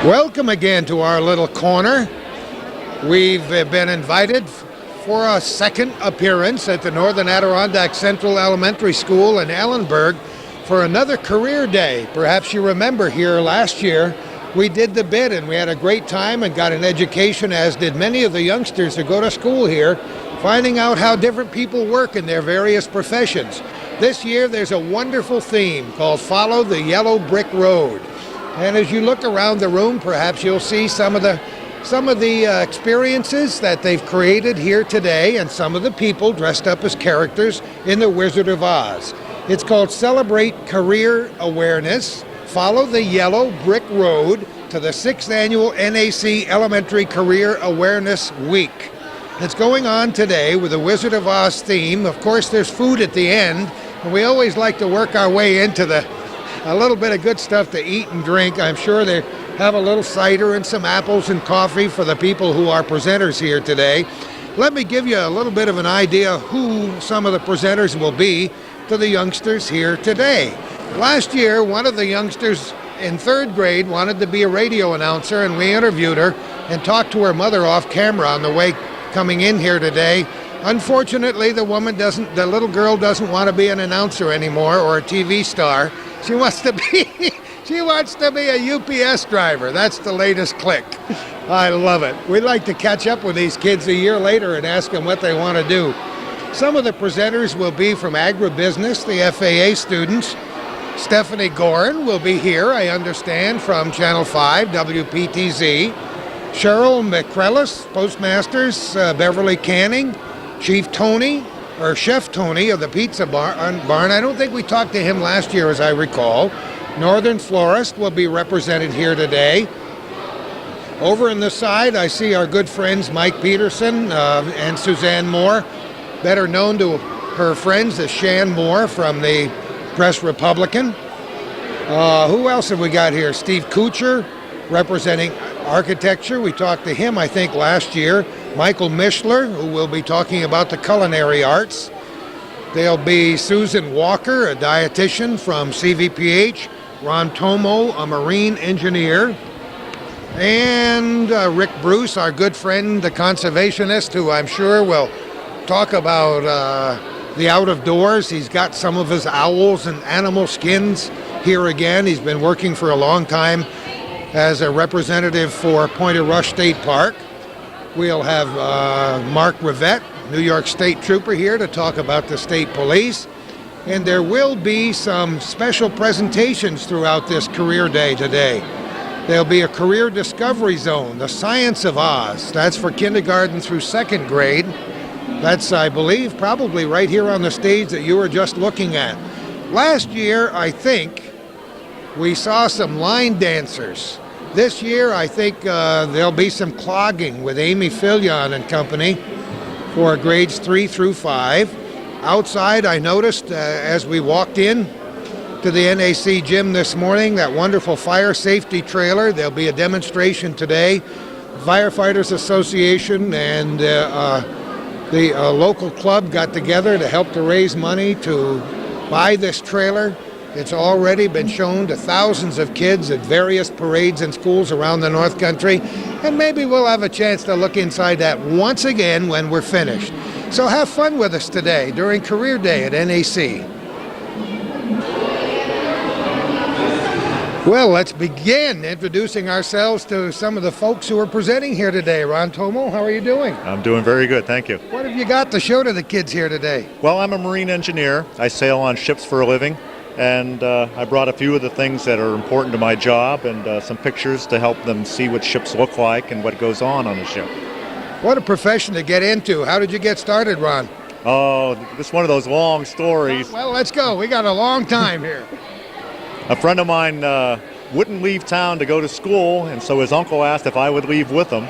Welcome again to our little corner. We've been invited for a second appearance at the Northern Adirondack Central Elementary School in Ellenburg for another career day. Perhaps you remember here last year we did the bid and we had a great time and got an education, as did many of the youngsters who go to school here, finding out how different people work in their various professions. This year there's a wonderful theme called Follow the Yellow Brick Road. And as you look around the room, perhaps you'll see some of the experiences that they've created here today, and some of the people dressed up as characters in The Wizard of Oz. It's called Celebrate Career Awareness, Follow the Yellow Brick Road to the 6th Annual NAC Elementary Career Awareness Week. It's going on today with the Wizard of Oz theme. Of course, there's food at the end, and we always like to work our way into a little bit of good stuff to eat and drink. I'm sure they have a little cider and some apples and coffee for the people who are presenters here today. Let me give you a little bit of an idea who some of the presenters will be to the youngsters here today. Last year, one of the youngsters in 3rd grade wanted to be a radio announcer, and we interviewed her and talked to her mother off camera on the way coming in here today. Unfortunately, the little girl doesn't want to be an announcer anymore or a TV star. She wants to be a UPS driver. That's the latest click. I love it. We'd like to catch up with these kids a year later and ask them what they want to do. Some of the presenters will be from agribusiness, the FAA students. Stephanie Gorin will be here, I understand, from Channel 5, WPTZ. Cheryl McCrellis, Postmasters, Beverly Canning. Chef Tony of the Pizza Barn. I don't think we talked to him last year, as I recall. Northern Florist will be represented here today. Over on this side, I see our good friends Mike Peterson and Suzanne Moore, better known to her friends as Shan Moore from the Press Republican. Who else have we got here? Steve Kuchar, representing architecture. We talked to him, I think, last year. Michael Mishler, who will be talking about the culinary arts. There'll be Susan Walker, a dietitian from CVPH. Ron Tomo, a marine engineer. And Rick Bruce, our good friend, the conservationist, who I'm sure will talk about the out of doors. He's got some of his owls and animal skins here again. He's been working for a long time as a representative for Pointer Rush State Park. We'll have Mark Rivette, New York State Trooper, here to talk about the state police. And there will be some special presentations throughout this career day today. There'll be a career discovery zone, the Science of Oz. That's for kindergarten through 2nd grade. That's, I believe, probably right here on the stage that you were just looking at. Last year, I think, we saw some line dancers. This year, I think there'll be some clogging with Amy Filion and company for grades 3 through 5. Outside, I noticed as we walked in to the NAC gym this morning, that wonderful fire safety trailer. There'll be a demonstration today. Firefighters Association and the local club got together to help to raise money to buy this trailer. It's already been shown to thousands of kids at various parades and schools around the North Country, and maybe we'll have a chance to look inside that once again when we're finished. So have fun with us today during Career Day at NAC. Well, let's begin introducing ourselves to some of the folks who are presenting here today. Ron Tomo, how are you doing? I'm doing very good, thank you. What have you got to show to the kids here today? Well, I'm a marine engineer. I sail on ships for a living. And I brought a few of the things that are important to my job and some pictures to help them see what ships look like and what goes on a ship. What a profession to get into. How did you get started, Ron? Oh, this is one of those long stories. Well, let's go. We got a long time here. A friend of mine wouldn't leave town to go to school, and so his uncle asked if I would leave with him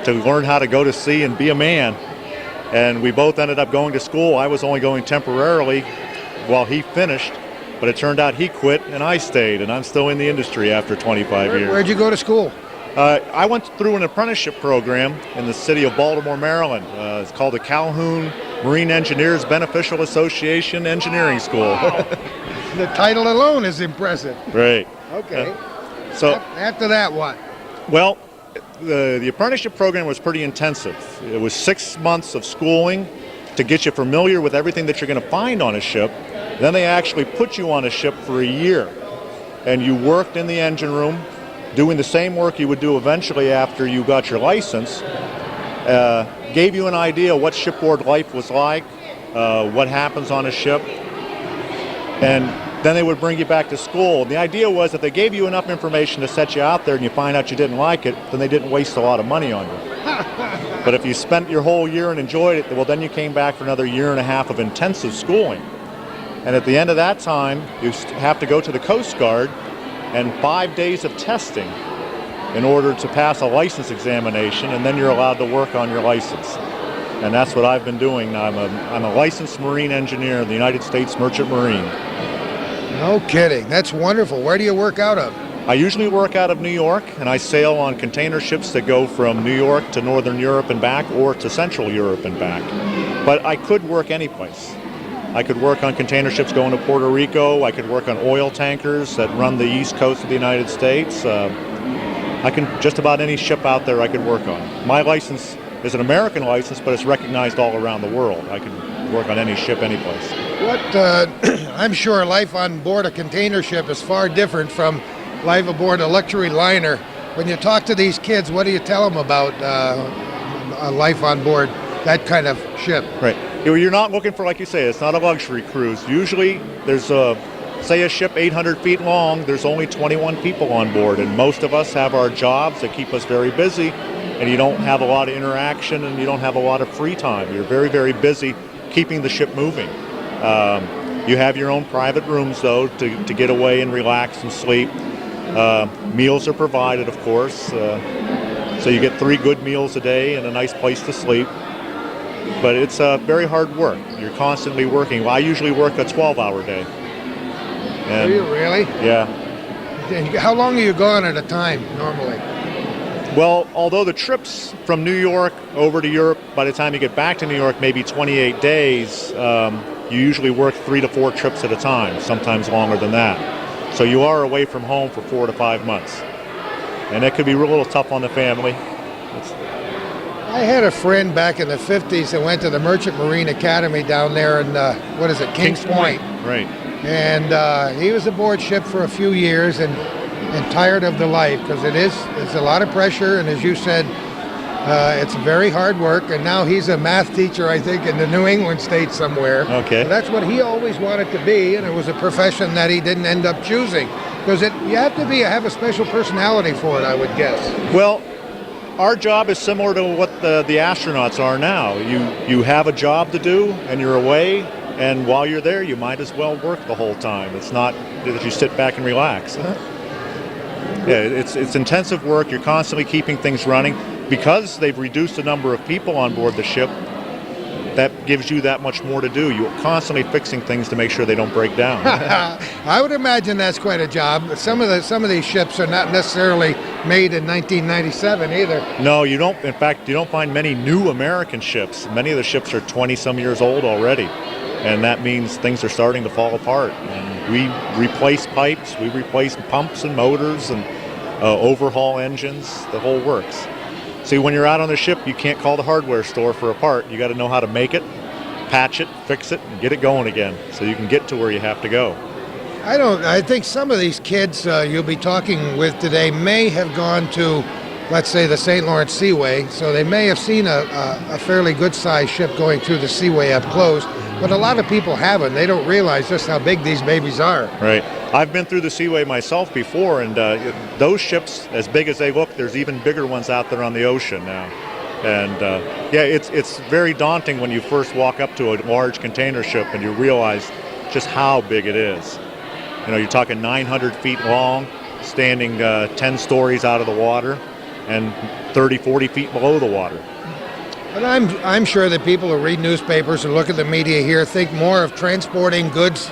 to learn how to go to sea and be a man. And we both ended up going to school. I was only going temporarily while he finished. But it turned out he quit and I stayed, and I'm still in the industry after 25 years. Where'd you go to school? I went through an apprenticeship program in the city of Baltimore, Maryland. It's called the Calhoun Marine Engineers Beneficial Association Engineering School. Wow. The title alone is impressive. Right. Okay. So after that, what? Well, the apprenticeship program was pretty intensive. It was 6 months of schooling to get you familiar with everything that you're going to find on a ship. Then they actually put you on a ship for a year, and you worked in the engine room doing the same work you would do eventually after you got your license. Gave you an idea what shipboard life was like, what happens on a ship, and then they would bring you back to school. The idea was if they gave you enough information to set you out there and you find out you didn't like it, then they didn't waste a lot of money on you. But if you spent your whole year and enjoyed it, well, then you came back for another year and a half of intensive schooling. And at the end of that time, you have to go to the Coast Guard and 5 days of testing in order to pass a license examination, and then you're allowed to work on your license. And that's what I've been doing now. I'm a licensed marine engineer in the United States Merchant Marine. No kidding. That's wonderful. Where do you work out of? I usually work out of New York, and I sail on container ships that go from New York to Northern Europe and back, or to Central Europe and back. But I could work any place. I could work on container ships going to Puerto Rico. I could work on oil tankers that run the east coast of the United States. I can just about any ship out there I could work on. My license is an American license, but it's recognized all around the world. I can work on any ship, any place. I'm sure life on board a container ship is far different from life aboard a luxury liner. When you talk to these kids, what do you tell them about life on board that kind of ship? Right. You're not looking for, like you say, it's not a luxury cruise. Usually there's say a ship 800 feet long, there's only 21 people on board, and most of us have our jobs that keep us very busy, and you don't have a lot of interaction and you don't have a lot of free time. You're very, very busy keeping the ship moving. You have your own private rooms, though, to get away and relax and sleep. Meals are provided, of course, so you get 3 good meals a day and a nice place to sleep. But it's very hard work. You're constantly working. Well, I usually work a 12-hour day. And, do you really? Yeah. How long are you gone at a time, normally? Well, although the trips from New York over to Europe, by the time you get back to New York, maybe 28 days, you usually work 3 to 4 trips at a time, sometimes longer than that. So you are away from home for 4 to 5 months. And that could be a little tough on the family. I had a friend back in the 50s that went to the Merchant Marine Academy down there in, Kings Point. Right. And he was aboard ship for a few years and tired of the life, because it's a lot of pressure, and as you said, it's very hard work. And now he's a math teacher, I think, in the New England state somewhere. Okay. So that's what he always wanted to be, and it was a profession that he didn't end up choosing, because you have to have a special personality for it, I would guess. Well, our job is similar to what the astronauts are now. You have a job to do, and you're away. And while you're there, you might as well work the whole time. It's not that you sit back and relax. Yeah, it's intensive work. You're constantly keeping things running. Because they've reduced the number of people on board the ship, that gives you that much more to do. You're constantly fixing things to make sure they don't break down. I would imagine that's quite a job. Some of these ships are not necessarily made in 1997 either. No, you don't. In fact, you don't find many new American ships. Many of the ships are 20-some years old already. And that means things are starting to fall apart. And we replace pipes, we replace pumps and motors, and overhaul engines, the whole works. See, when you're out on the ship, you can't call the hardware store for a part. You got to know how to make it, patch it, fix it, and get it going again, so you can get to where you have to go. I think some of these kids you'll be talking with today may have gone to, let's say, the St. Lawrence Seaway, so they may have seen a fairly good-sized ship going through the Seaway up close. But a lot of people haven't. They don't realize just how big these babies are. Right. I've been through the Seaway myself before, and those ships, as big as they look, there's even bigger ones out there on the ocean now. And yeah, it's very daunting when you first walk up to a large container ship and you realize just how big it is. You know, you're talking 900 feet long, standing 10 stories out of the water, and 30, 40 feet below the water. But I'm sure that people who read newspapers and look at the media here think more of transporting goods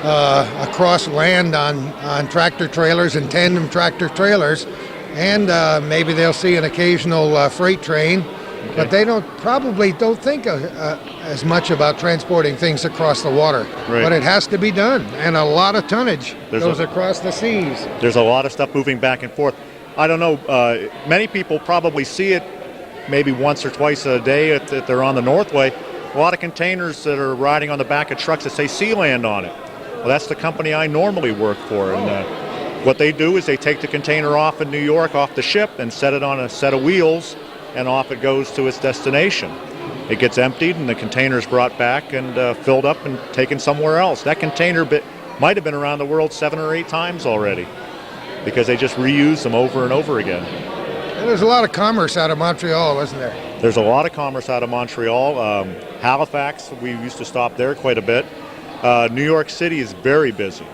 across land on tractor trailers and tandem tractor trailers, and maybe they'll see an occasional freight train, okay. But they probably don't think as much about transporting things across the water. Right. But it has to be done, and a lot of tonnage goes across the seas. There's a lot of stuff moving back and forth. I don't know. Many people probably see it maybe once or twice a day if they're on the Northway. A lot of containers that are riding on the back of trucks that say Sealand on it. Well, that's the company I normally work for. And what they do is they take the container off in New York, off the ship, and set it on a set of wheels, and off it goes to its destination. It gets emptied, and the container is brought back and filled up and taken somewhere else. That container might have been around the world 7 or 8 times already, because they just reuse them over and over again. And there's a lot of commerce out of Montreal, isn't there? There's a lot of commerce out of Montreal. Halifax, we used to stop there quite a bit. New York City is very busy.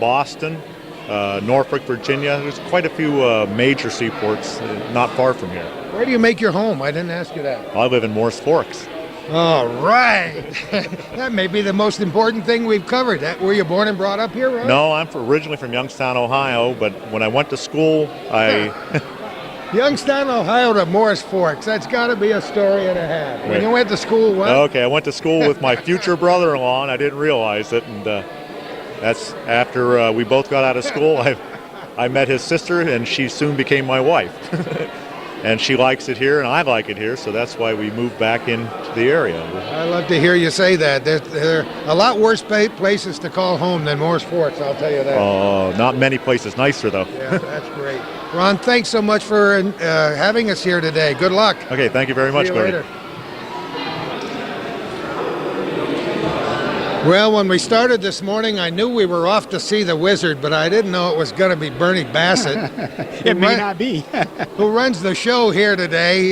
Boston, Norfolk, Virginia, there's quite a few major seaports not far from here. Where do you make your home? I didn't ask you that. I live in Morris Forks. All right. That may be the most important thing we've covered. Were you born and brought up here, right? No, I'm originally from Youngstown, Ohio, but when I went to school, Youngstown, Ohio to Morris Forks. That's got to be a story and a half. When you went to school, what? Okay, I went to school with my future brother-in-law, and I didn't realize it. And that's after we both got out of school. I met his sister, and she soon became my wife. And she likes it here, and I like it here, so that's why we moved back into the area. I love to hear you say that. There are a lot worse places to call home than Morris Forks, I'll tell you that. Oh, not many places nicer, though. Yeah, that's great. Ron, thanks so much for having us here today. Good luck. Okay, thank you very much, See you Bernie. later. Well, when we started this morning, I knew we were off to see the wizard, but I didn't know it was going to be Bernie Bassett. It may not be. Who runs the show here today.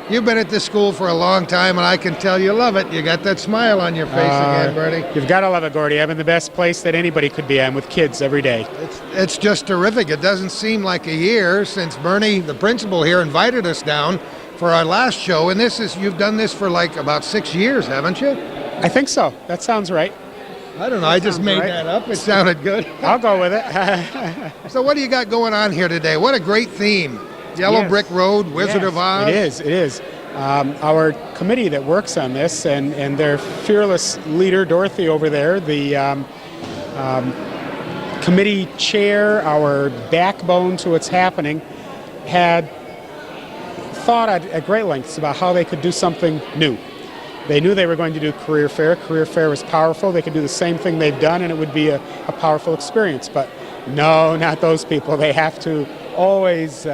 You've been at this school for a long time, and I can tell you love it. You got that smile on your face again, Bernie. You've got to love it, Gordy. I'm in the best place that anybody could be. I'm with kids every day. It's just terrific. It doesn't seem like a year since Bernie, the principal here, invited us down for our last show, and you've done this for like about 6 years, haven't you? I think so. That sounds right. I don't know. I just made that up. It sounded good. I'll go with it. So what do you got going on here today? What a great theme. Yellow Brick Road, Wizard of Oz. It is. Our committee that works on this and their fearless leader, Dorothy, over there, the committee chair, our backbone to what's happening, had thought at great lengths about how they could do something new. They knew they were going to do Career Fair. Career Fair was powerful. They could do the same thing they've done, and it would be a powerful experience. But no, not those people. They have to always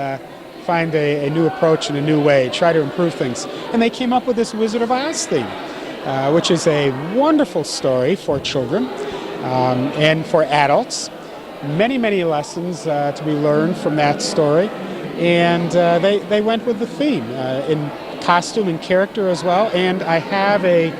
find a new approach and a new way, try to improve things. And they came up with this Wizard of Oz theme, which is a wonderful story for children and for adults. Many, many lessons to be learned from that story. And they went with the theme in costume and character as well, and I have a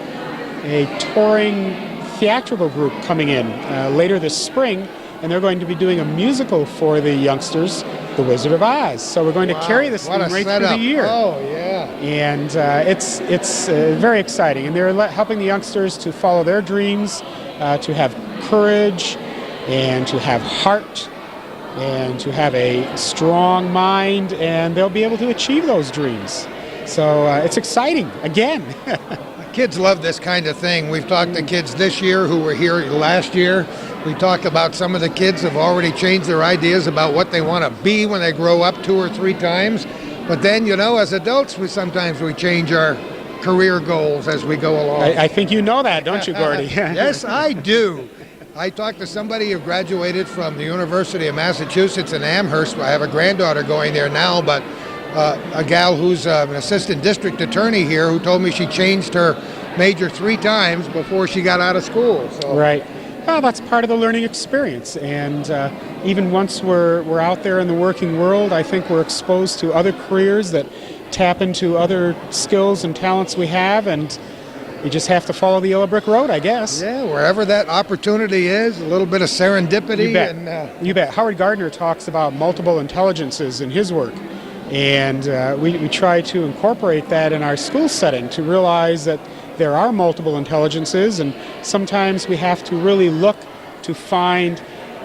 touring theatrical group coming in later this spring, and they're going to be doing a musical for the youngsters, The Wizard of Oz. So we're going to carry this theme right through the year. Oh, yeah. And it's very exciting, and they're helping the youngsters to follow their dreams, to have courage, and to have heart, and to have a strong mind, and they'll be able to achieve those dreams. So it's exciting, again. Kids love this kind of thing. We've talked to kids this year who were here last year. We talked about some of the kids have already changed their ideas about what they want to be when they grow up 2 or 3 times. But then, as adults, we sometimes change our career goals as we go along. I think you know that, don't you, Gordy? Yes, I do. I talked to somebody who graduated from the University of Massachusetts in Amherst. I have a granddaughter going there now, but a gal who's an assistant district attorney here who told me she changed her major 3 times before she got out of school. So. Right. Well, that's part of the learning experience. And even once we're out there in the working world, I think we're exposed to other careers that tap into other skills and talents we have, and you just have to follow the yellow brick road, I guess. Yeah, wherever that opportunity is, a little bit of serendipity. You bet. And, you bet. Howard Gardner talks about multiple intelligences in his work. And we try to incorporate that in our school setting to realize that there are multiple intelligences, and sometimes we have to really look to find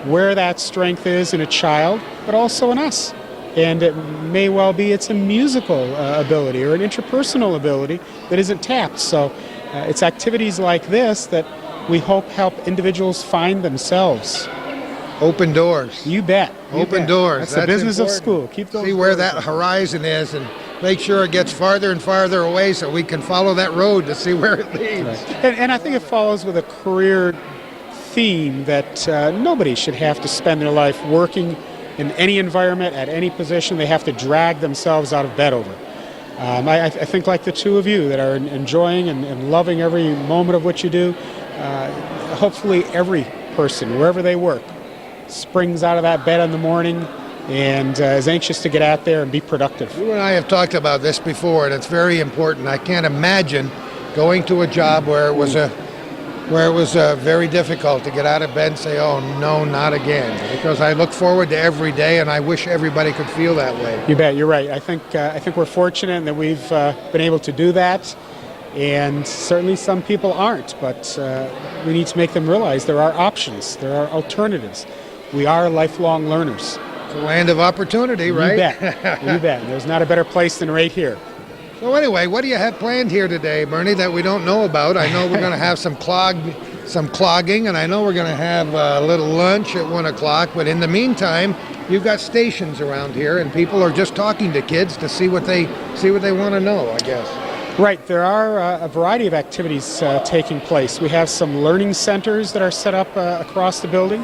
where that strength is in a child, but also in us. And it may well be it's a musical ability or an interpersonal ability that isn't tapped. So it's activities like this that we hope help individuals find themselves. Open doors. You bet. You Open bet. doors. That's the business of important. school. Keep those See where doors that open. horizon is and make sure it gets farther and farther away so we can follow that road to see where it leads. Right. And I think it follows with a career theme that nobody should have to spend their life working in any environment, at any position. They have to drag themselves out of bed over. I think like the two of you that are enjoying and loving every moment of what you do, hopefully every person, wherever they work, springs out of that bed in the morning and is anxious to get out there and be productive. You and I have talked about this before, and it's very important. I can't imagine going to a job where it was very difficult to get out of bed and say, "Oh no, not again," because I look forward to every day, and I wish everybody could feel that way. You bet. You're right. I think we're fortunate that we've been able to do that, and certainly some people aren't. But we need to make them realize there are options, there are alternatives. We are lifelong learners. It's a land of opportunity, right? You bet. You bet. There's not a better place than right here. So anyway, what do you have planned here today, Bernie, that we don't know about? I know we're going to have some clogging, and I know we're going to have a little lunch at 1 o'clock. But in the meantime, you've got stations around here, and people are just talking to kids to see what they want to know, I guess. Right. There are a variety of activities taking place. We have some learning centers that are set up across the building.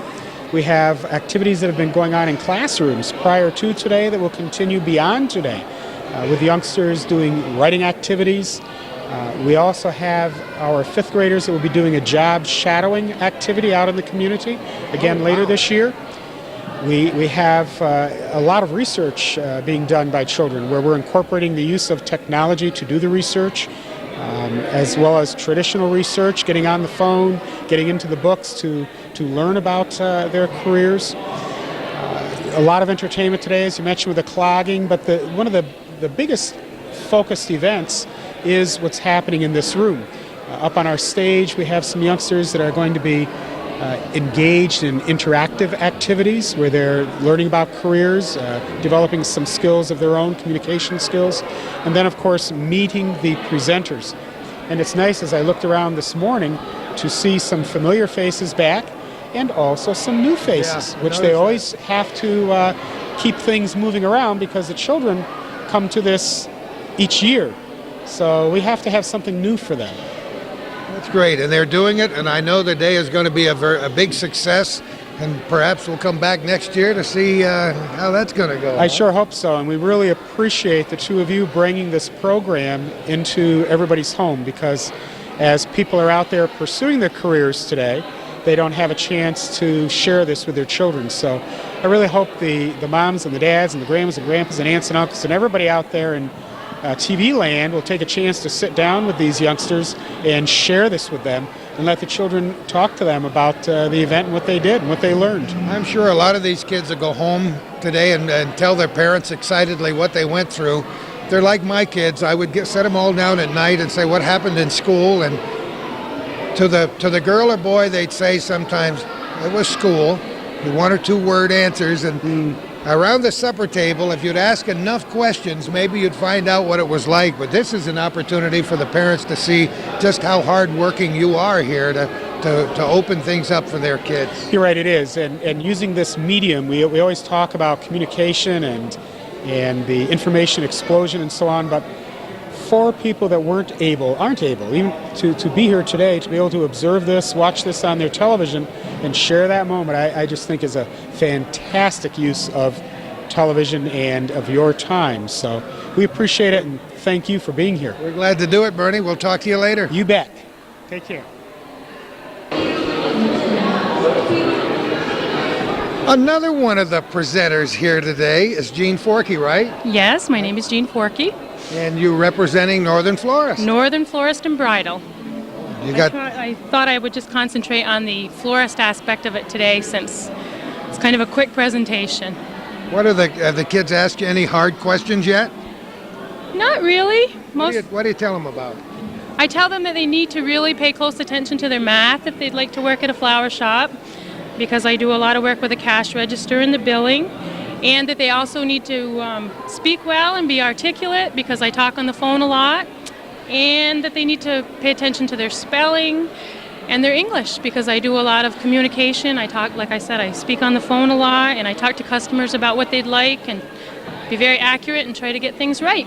We have activities that have been going on in classrooms prior to today that will continue beyond today, with youngsters doing writing activities. We also have our fifth graders that will be doing a job shadowing activity out in the community, again later this year. We have a lot of research being done by children where we're incorporating the use of technology to do the research, as well as traditional research, getting on the phone, getting into the books to learn about their careers. A lot of entertainment today, as you mentioned, with the clogging, but one of the biggest focused events is what's happening in this room. Up on our stage, we have some youngsters that are going to be engaged in interactive activities where they're learning about careers, developing some skills of their own, communication skills, and then, of course, meeting the presenters. And it's nice, as I looked around this morning, to see some familiar faces back and also some new faces, which they always have to keep things moving around because the children come to this each year. So we have to have something new for them. That's great, and they're doing it, and I know the day is going to be a big success, and perhaps we'll come back next year to see how that's going to go. I sure hope so, and we really appreciate the two of you bringing this program into everybody's home, because as people are out there pursuing their careers today, they don't have a chance to share this with their children. So I really hope the moms and the dads and the grandmas and grandpas and aunts and uncles and everybody out there in TV land will take a chance to sit down with these youngsters and share this with them and let the children talk to them about the event and what they did and what they learned. I'm sure a lot of these kids will go home today and tell their parents excitedly what they went through. They're like my kids. I would set them all down at night and say what happened in school, and to the girl or boy they'd say sometimes it was school, the one or two word answers, and around the supper table, if you'd ask enough questions, maybe you'd find out what it was like. But this is an opportunity for the parents to see just how hardworking you are here to open things up for their kids. You're right, it is. And using this medium, we always talk about communication and the information explosion and so on, but for people that aren't able even to be here today, to be able to observe this, watch this on their television, and share that moment, I just think is a fantastic use of television and of your time. So we appreciate it, and thank you for being here. We're glad to do it, Bernie. We'll talk to you later. You bet. Take care. Another one of the presenters here today is Jean Forkey, right? Yes, my name is Jean Forkey. And you're representing Northern Florist. Northern Florist and Bridal. I thought I would just concentrate on the florist aspect of it today, since it's kind of a quick presentation. Have the kids asked you any hard questions yet? Not really. What do you tell them about? I tell them that they need to really pay close attention to their math if they'd like to work at a flower shop, because I do a lot of work with the cash register and the billing, and that they also need to speak well and be articulate, because I talk on the phone a lot, and that they need to pay attention to their spelling, and they're English because I do a lot of communication. I talk, like I said, I speak on the phone a lot, and I talk to customers about what they'd like and be very accurate and try to get things right.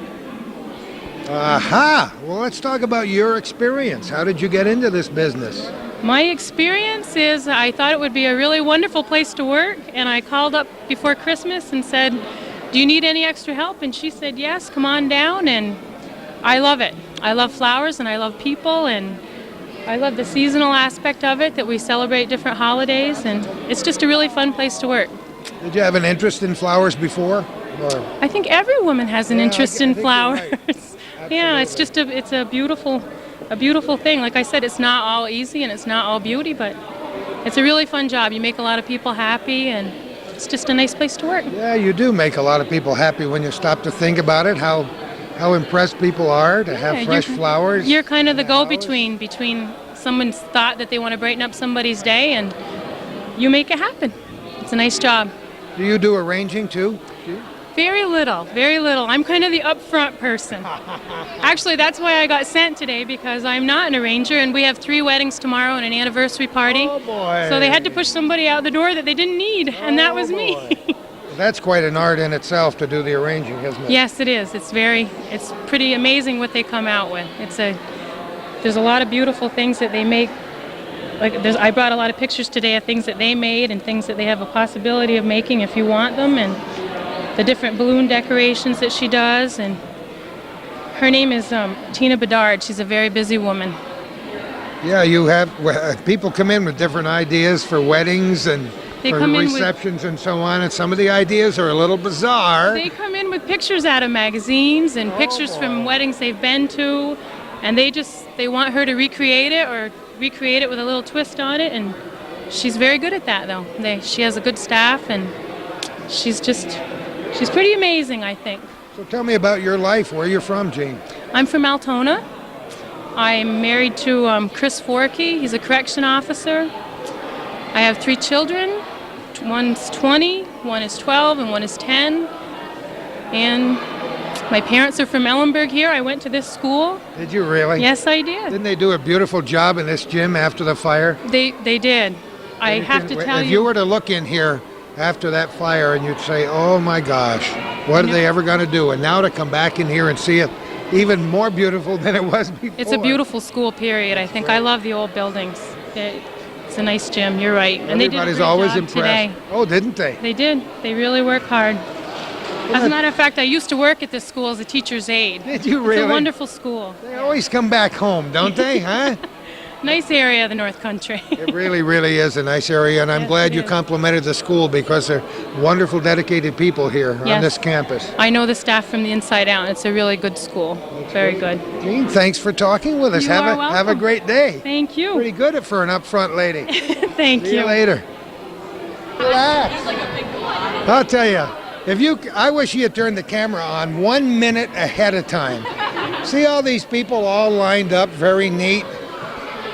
Aha! Well, let's talk about your experience. How did you get into this business? My experience is I thought it would be a really wonderful place to work, and I called up before Christmas and said, do you need any extra help? And she said, yes, come on down, and I love it. I love flowers, and I love people, and I love the seasonal aspect of it, that we celebrate different holidays, and it's just a really fun place to work. Did you have an interest in flowers before? Or? I think every woman has an interest in I think flowers. you're right. Yeah, it's just a beautiful thing. Like I said, it's not all easy and it's not all beauty, but it's a really fun job. You make a lot of people happy, and it's just a nice place to work. Yeah, you do make a lot of people happy when you stop to think about it, how impressed people are to have fresh flowers. You're kind of the go-between between someone's thought that they want to brighten up somebody's day, and you make it happen. It's a nice job. Do you do arranging too? Very little, very little. I'm kind of the upfront person. Actually, that's why I got sent today, because I'm not an arranger, and we have 3 weddings tomorrow and an anniversary party. Oh boy! So they had to push somebody out the door that they didn't need, and that was me. That's quite an art in itself to do the arranging, isn't it? Yes, it is. It's pretty amazing what they come out with. There's a lot of beautiful things that they make. I brought a lot of pictures today of things that they made and things that they have a possibility of making if you want them, and the different balloon decorations that she does. And her name is Tina Bedard. She's a very busy woman. Yeah, you have people come in with different ideas for weddings and for receptions and so on, and some of the ideas are a little bizarre. They come in with pictures out of magazines and pictures from weddings they've been to, and they want her to recreate it or recreate it with a little twist on it, and she's very good at that, though. She has a good staff, and she's pretty amazing, I think. So tell me about your life, where you're from, Jean. I'm from Altona. I'm married to Chris Forkey. He's a correction officer. I have 3 children. One's 20, one is 12, and one is 10. And my parents are from Ellenburg here. I went to this school. Did you really? Yes, I did. Didn't they do a beautiful job in this gym after the fire? They did. I have to tell you. If you were to look in here after that fire and you'd say, oh my gosh, what are they ever going to do? And now to come back in here and see it even more beautiful than it was before. It's a beautiful school, period. I think I love the old buildings. It's a nice gym, you're right. And they did a great always job impressed. Today. Oh, didn't they? They did. They really work hard. As a matter of fact, I used to work at this school as a teacher's aide. Did you really? It's a wonderful school. They always come back home, don't they, huh? Nice area of the North Country. It really, really is a nice area, and I'm glad you complimented the school because they're wonderful, dedicated people here on this campus. I know the staff from the inside out. It's a really good school. Very good. Jean, thanks for talking with us. You are welcome. Have a great day. Thank you. Pretty good for an upfront lady. Thank See you later. Relax. I'll tell you, I wish you had turned the camera on 1 minute ahead of time. See all these people all lined up, very neat.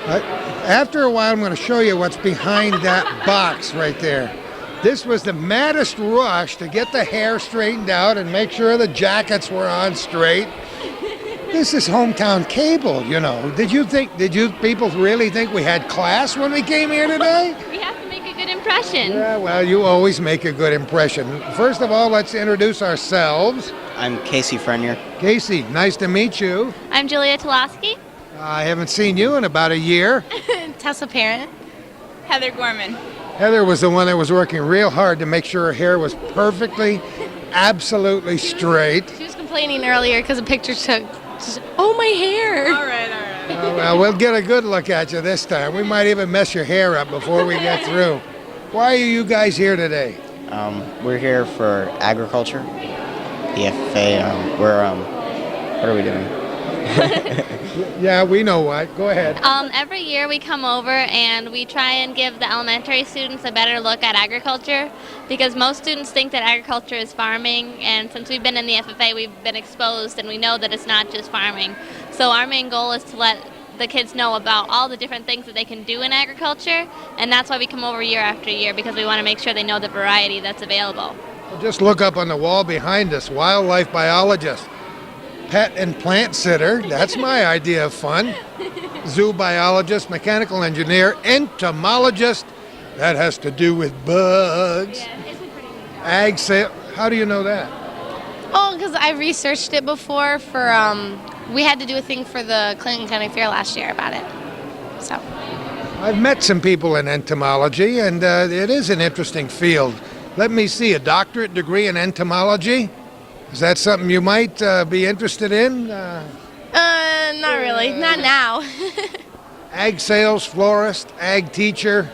After a while, I'm going to show you what's behind that box right there. This was the maddest rush to get the hair straightened out and make sure the jackets were on straight. This is hometown cable, you know. Did you people really think we had class when we came here today? We have to make a good impression. Yeah, well, you always make a good impression. First of all, let's introduce ourselves. I'm Casey Frenier. Casey, nice to meet you. I'm Julia Tulaski. I haven't seen you in about a year. Tessa Parent. Heather Gorman. Heather was the one that was working real hard to make sure her hair was perfectly, absolutely straight. She was complaining earlier because the picture took, oh, my hair. All right. Well, we'll get a good look at you this time. We might even mess your hair up before we get through. Why are you guys here today? We're here for agriculture. The FFA, what are we doing? Yeah, we know what. Go ahead. Every year we come over and we try and give the elementary students a better look at agriculture because most students think that agriculture is farming, and since we've been in the FFA we've been exposed and we know that it's not just farming. So our main goal is to let the kids know about all the different things that they can do in agriculture, and that's why we come over year after year, because we want to make sure they know the variety that's available. Just look up on the wall behind us, wildlife biologist. Pet and plant sitter. That's my idea of fun. zoo biologist, mechanical engineer, entomologist. That has to do with bugs. Ag sale. How do you know that? Oh, because I researched it before for, we had to do a thing for the Clinton County Fair last year about it. So. I've met some people in entomology, and it is an interesting field. Let me see, a doctorate degree in entomology? Is that something you might be interested in? Not really. Not now. Ag sales, florist, ag teacher.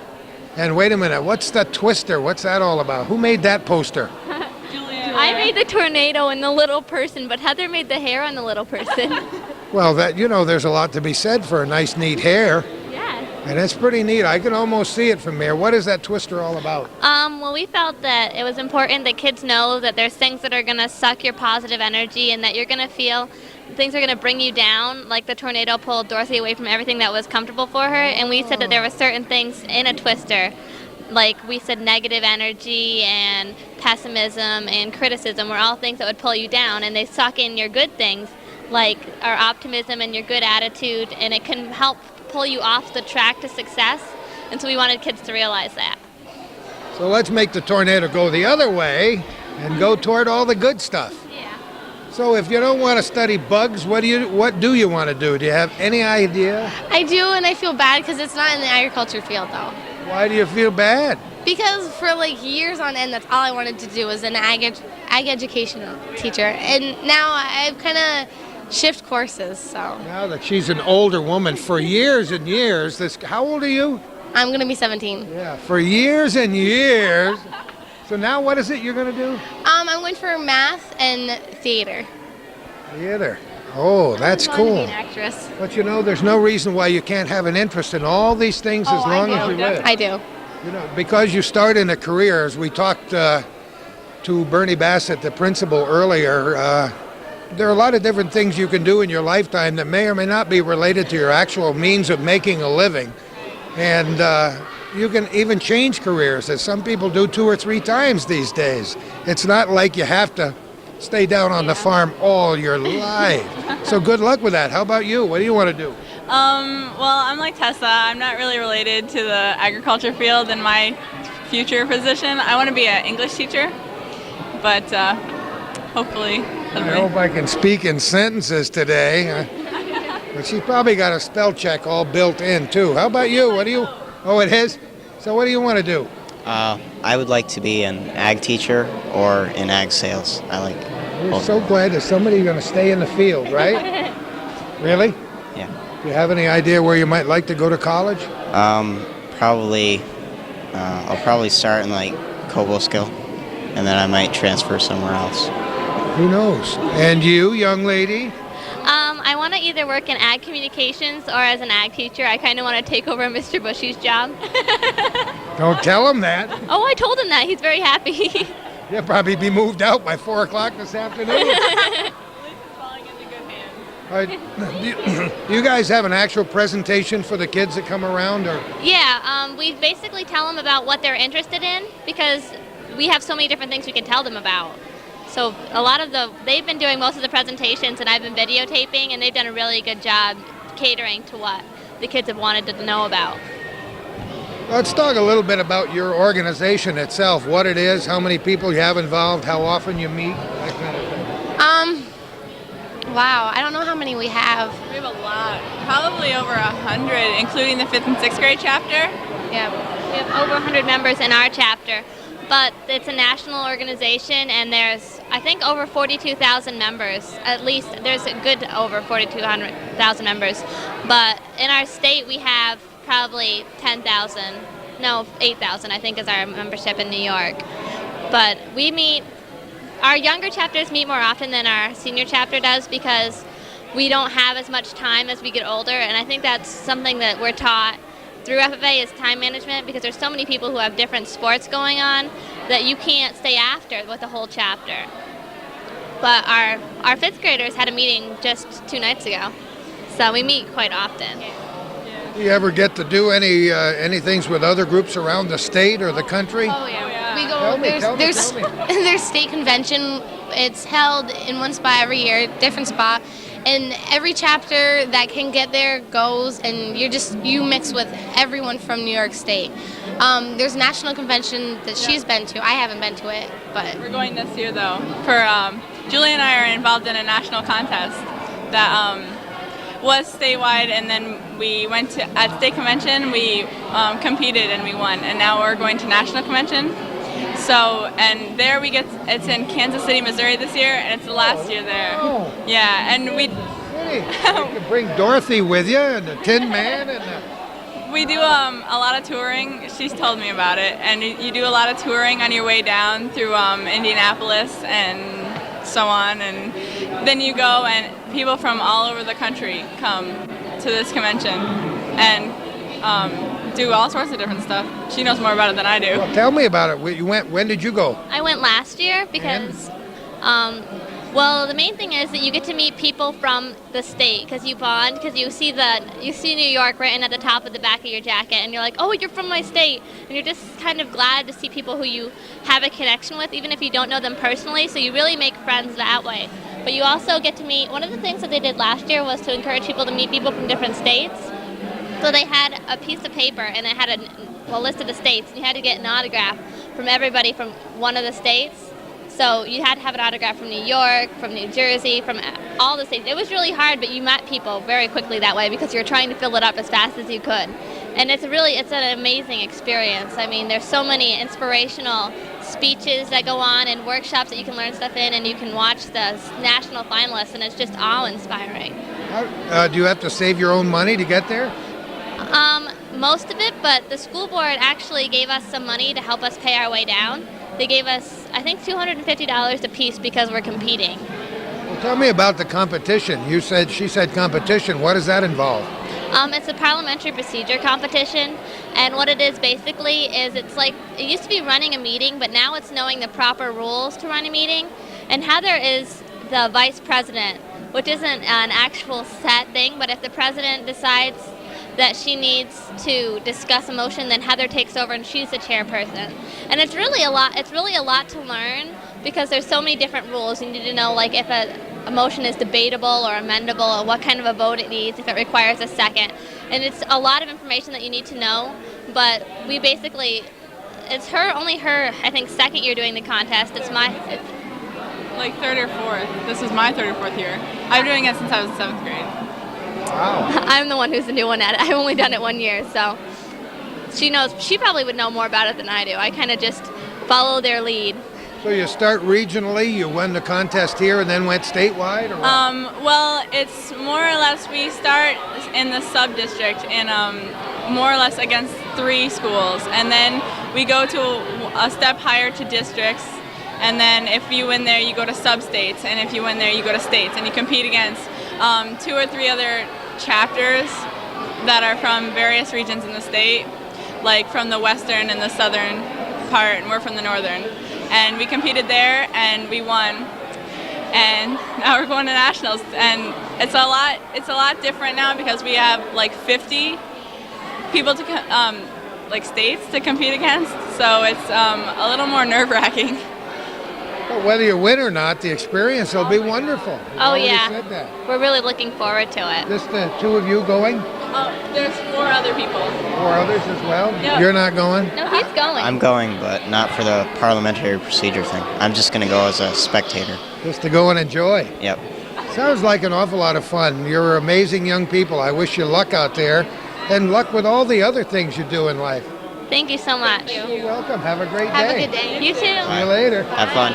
And wait a minute, what's the twister? What's that all about? Who made that poster? I made the tornado and the little person, but Heather made the hair on the little person. Well, there's a lot to be said for a nice, neat hair. Yeah. And it's pretty neat. I can almost see it from here. What is that twister all about? Well, we felt that it was important that kids know that there's things that are going to suck your positive energy and that you're going to feel things are going to bring you down, like the tornado pulled Dorothy away from everything that was comfortable for her. And we said that there were certain things in a twister, like we said negative energy and pessimism and criticism were all things that would pull you down, and they suck in your good things, like our optimism and your good attitude, and it can help pull you off the track to success. And so we wanted kids to realize that. So let's make the tornado go the other way and go toward all the good stuff. Yeah. So if you don't want to study bugs, what do you want to do? Do you have any idea? I do, and I feel bad because it's not in the agriculture field, though. Why do you feel bad? Because for like years on end, that's all I wanted to do was an ag educational teacher. And now I've kind of shift courses, so. Now that she's an older woman, for years and years, how old are you? I'm going to be 17. Yeah, for years and years. So now what is it you're going to do? I'm going for math and theater. Theater. Oh, that's cool. Be an actress. But there's no reason why you can't have an interest in all these things as long as you live. I do. Because you start in a career, as we talked to Bernie Bassett, the principal, earlier, there are a lot of different things you can do in your lifetime that may or may not be related to your actual means of making a living. And you can even change careers, as some people do 2 or 3 times these days. It's not like you have to stay down on the farm all your life. So good luck with that. How about you? What do you want to do? Well, I'm like Tessa. I'm not really related to the agriculture field in my future position. I want to be an English teacher, but hopefully. I hope I can speak in sentences today. But she's probably got a spell check all built in, too. How about you? What do you... Oh, it is? So what do you want to do? I would like to be an ag teacher or in ag sales. We're so glad there's somebody going to stay in the field, right? Really? Yeah. Do you have any idea where you might like to go to college? Probably, I'll probably start in like Koboskill, and then I might transfer somewhere else. Who knows? And you, young lady? I want to either work in ag communications or as an ag teacher. I kind of want to take over Mr. Bushy's job. Don't tell him that. Oh, I told him that. He's very happy. He'll probably be moved out by 4 o'clock this afternoon. Do you guys have an actual presentation for the kids that come around? Or? Yeah, we basically tell them about what they're interested in because we have so many different things we can tell them about. So they've been doing most of the presentations and I've been videotaping, and they've done a really good job catering to what the kids have wanted to know about. Let's talk a little bit about your organization itself, what it is, how many people you have involved, how often you meet, that kind of thing. Wow, I don't know how many we have. We have a lot, probably over 100, including the 5th and 6th grade chapter. Yeah, we have over 100 members in our chapter, but it's a national organization, and there's, I think, over 42,000 members. At least there's a good over 4,200,000 members. But in our state, we have probably 10,000. No, 8,000, I think, is our membership in New York. But we meet, our younger chapters meet more often than our senior chapter does because we don't have as much time as we get older, and I think that's something that we're taught through FFA is time management, because there's so many people who have different sports going on that you can't stay after with the whole chapter. But our 5th graders had a meeting just 2 nights ago, so we meet quite often. Do you ever get to do any things with other groups around the state or the country? Oh yeah, we Tell go. me. There's state convention. It's held in one spot every year, different spot, and every chapter that can get there goes, and you mix with everyone from New York State. There's a national convention that she's been to. I haven't been to it, but We're going this year though. Julie and I are involved in a national contest that was statewide, and then we went to at state convention. We competed and we won, and now we're going to national convention. So, and there it's in Kansas City, Missouri this year, and it's the last year there. Oh. Yeah, and You can bring Dorothy with you and the Tin Man and the... we do a lot of touring. She's told me about it, and you do a lot of touring on your way down through Indianapolis and so on, and then you go and people from all over the country come to this convention and do all sorts of different stuff. She knows more about it than I do. Well, tell me about it. You went. When did you go? I went last year because, the main thing is that you get to meet people from the state because you bond, because you see New York written at the top of the back of your jacket, and you're like, oh, you're from my state, and you're just kind of glad to see people who you have a connection with, even if you don't know them personally. So you really make friends that way. But you also get to meet. One of the things that they did last year was to encourage people to meet people from different states. So they had a piece of paper and it had a list of the states, and you had to get an autograph from everybody from one of the states. So you had to have an autograph from New York, from New Jersey, from all the states. It was really hard, but you met people very quickly that way because you're trying to fill it up as fast as you could. And it's an amazing experience. I mean, there's so many inspirational speeches that go on and workshops that you can learn stuff in, and you can watch the national finalists, and it's just awe-inspiring. Do you have to save your own money to get there? Most of it, but the school board actually gave us some money to help us pay our way down. They gave us, I think, $250 a piece because we're competing. Well, tell me about the competition. She said competition. What does that involve? It's a parliamentary procedure competition, and what it is basically is it's like, it used to be running a meeting, but now it's knowing the proper rules to run a meeting. And Heather is the vice president, which isn't an actual set thing, but if the president decides that she needs to discuss a motion, then Heather takes over and she's the chairperson. And it's really a lot to learn because there's so many different rules. You need to know, like, if a motion is debatable or amendable, or what kind of a vote it needs, if it requires a second. And it's a lot of information that you need to know, but we basically, only her, I think, second year doing the contest. It's like third or fourth. This is my third or fourth year. I've been doing it since I was in 7th grade. Wow. I'm the one who's the new one at it. I've only done it 1 year, so she probably would know more about it than I do. I kind of just follow their lead. So you start regionally, you won the contest here, and then went statewide? Or what? Well, it's more or less, we start in the sub-district in more or less against 3 schools, and then we go to a step higher to districts, and then if you win there, you go to sub-states, and if you win there, you go to states, and you compete against 2 or 3 other chapters that are from various regions in the state, like from the western and the southern part, and we're from the northern. And we competed there and we won. And now we're going to nationals, and it's a lot different now because we have like 50 people to like states to compete against, so it's a little more nerve-wracking. But whether you win or not, the experience will be wonderful. You Oh already yeah, said that. we're really looking forward to it. Just the 2 of you going? There's 4 other people. 4 others as well? Yeah. You're not going? No, he's going. I'm going, but not for the parliamentary procedure thing. I'm just going to go as a spectator. Just to go and enjoy. Yep. Sounds like an awful lot of fun. You're amazing young people. I wish you luck out there, and luck with all the other things you do in life. Thank you so much. You're welcome. Have a great Have day. a good day. You too. See you later. Have fun.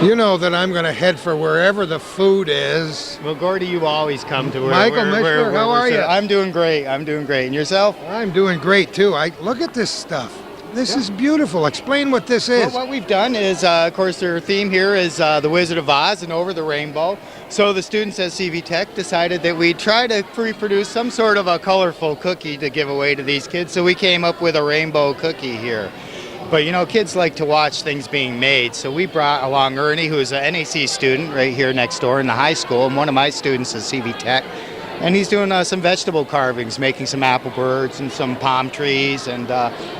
You know that I'm going to head for wherever the food is. Well, Gordy, you always come to where. Michael Mishler, how are you? I'm doing great. I'm doing great. And yourself? I'm doing great too. Look at this stuff. This is beautiful. Explain what this is. Well, what we've done is, of course, their theme here is the Wizard of Oz and Over the Rainbow. So the students at CV Tech decided that we'd try to reproduce some sort of a colorful cookie to give away to these kids. So we came up with a rainbow cookie here. But, you know, kids like to watch things being made, so we brought along Ernie, who's an NAC student right here next door in the high school, and one of my students is CV Tech. And he's doing some vegetable carvings, making some apple birds and some palm trees, and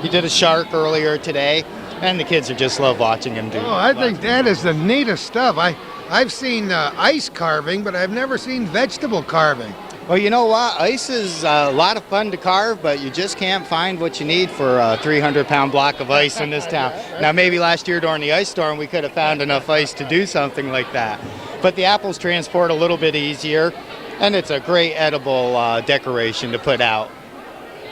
he did a shark earlier today. and the kids are just love watching him do. Oh, I think that is the neatest stuff. I've seen ice carving, but I've never seen vegetable carving. Well, you know what? Ice is a lot of fun to carve, but you just can't find what you need for a 300-pound block of ice in this town. Now, maybe last year during the ice storm, we could have found enough ice to do something like that. But the apples transport a little bit easier, and it's a great edible decoration to put out.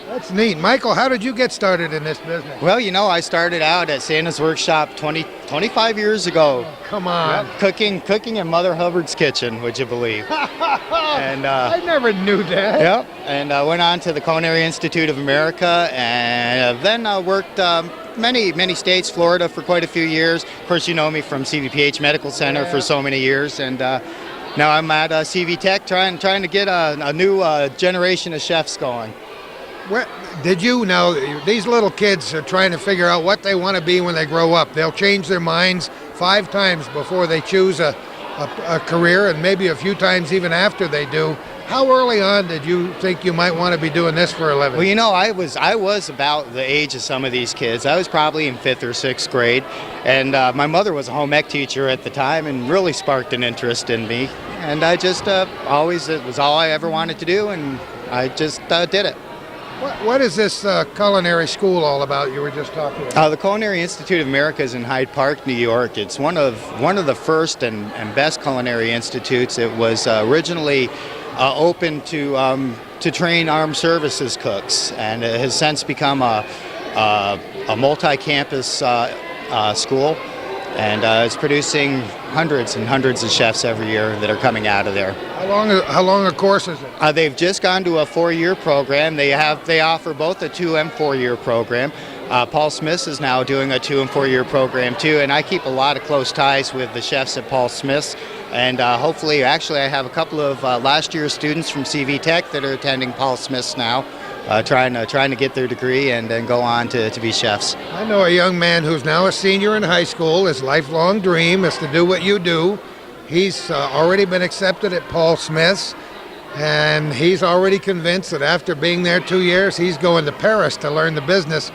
That's neat. Michael, how did you get started in this business? Well, you know, I started out at Santa's Workshop 25 years ago. Oh, come on. Yep, cooking in Mother Hubbard's kitchen, would you believe? And I never knew that. Yep, and I went on to the Culinary Institute of America, and then worked many states, Florida for quite a few years. Of course, you know me from CVPH Medical Center for so many years, and now I'm at CV Tech trying to get a new generation of chefs going. What, did you know these little kids are trying to figure out what they want to be when they grow up? They'll change their minds 5 times before they choose a career, and maybe a few times even after they do. How early on did you think you might want to be doing this for a living? Well, you know, I was about the age of some of these kids. I was probably in 5th or 6th grade, and my mother was a home ec teacher at the time and really sparked an interest in me. And I just it was all I ever wanted to do, and I just did it. What is this culinary school all about you were just talking about? The Culinary Institute of America is in Hyde Park, New York. It's one of the first and best culinary institutes. It was originally open to train armed services cooks, and it has since become a multi-campus school, and it's producing hundreds and hundreds of chefs every year that are coming out of there. How long a course is it? They've just gone to a 4-year program. They offer both a 2 and 4-year program. Paul Smith's is now doing a 2 and 4-year program too, and I keep a lot of close ties with the chefs at Paul Smith's, and hopefully, actually, I have a couple of last year students from CV Tech that are attending Paul Smith's now, trying to get their degree and then go on to be chefs. I know a young man who's now a senior in high school. His lifelong dream is to do what you do. He's already been accepted at Paul Smith's, and he's already convinced that after being there 2 years, he's going to Paris to learn the business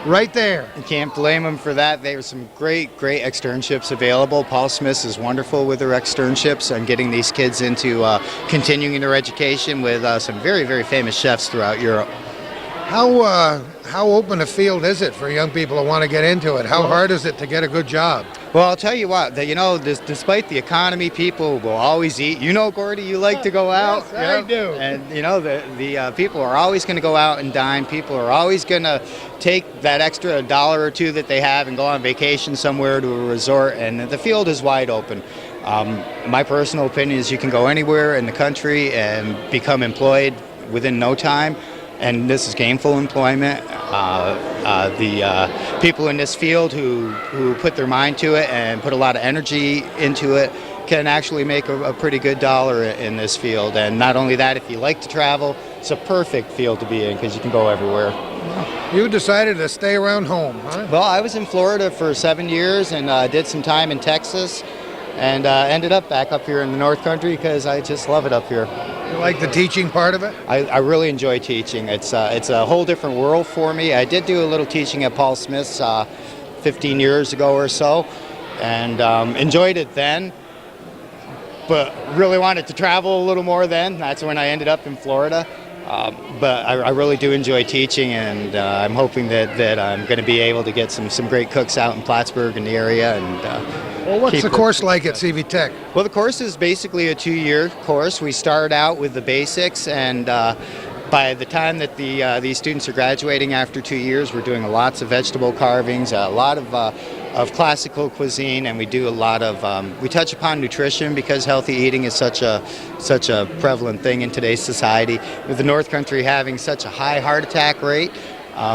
right there. You can't blame them for that. There's some great externships available. Paul Smith's is wonderful with their externships and getting these kids into continuing their education with some very famous chefs throughout Europe. How open a field is it for young people who want to get into it? How hard is it to get a good job? Well, I'll tell you what, despite the economy, people will always eat. You know, Gordy, you like to go out. Yes, I do. And, you know, the people are always going to go out and dine. People are always going to take that extra $1 or $2 that they have and go on vacation somewhere to a resort, and the field is wide open. My personal opinion is you can go anywhere in the country and become employed within no time. And this is gainful employment. The people in this field who put their mind to it and put a lot of energy into it can actually make a pretty good dollar in this field. And not only that, if you like to travel, it's a perfect field to be in because you can go everywhere. You decided to stay around home, huh? Well, I was in Florida for 7 years and did some time in Texas, and ended up back up here in the North Country because I just love it up here. You like the teaching part of it? I really enjoy teaching. It's a whole different world for me. I did do a little teaching at Paul Smith's 15 years ago or so, and enjoyed it then, but really wanted to travel a little more then. That's when I ended up in Florida. But I really do enjoy teaching, and I'm hoping that I'm going to be able to get some great cooks out in Plattsburgh in the area. And well, what's the course like at CV Tech? Well, the course is basically a 2-year course. We start out with the basics, and by the time that these students are graduating after 2 years, we're doing lots of vegetable carvings, a lot of classical cuisine, and we do a lot of we touch upon nutrition because healthy eating is such a prevalent thing in today's society. With the North Country having such a high heart attack rate,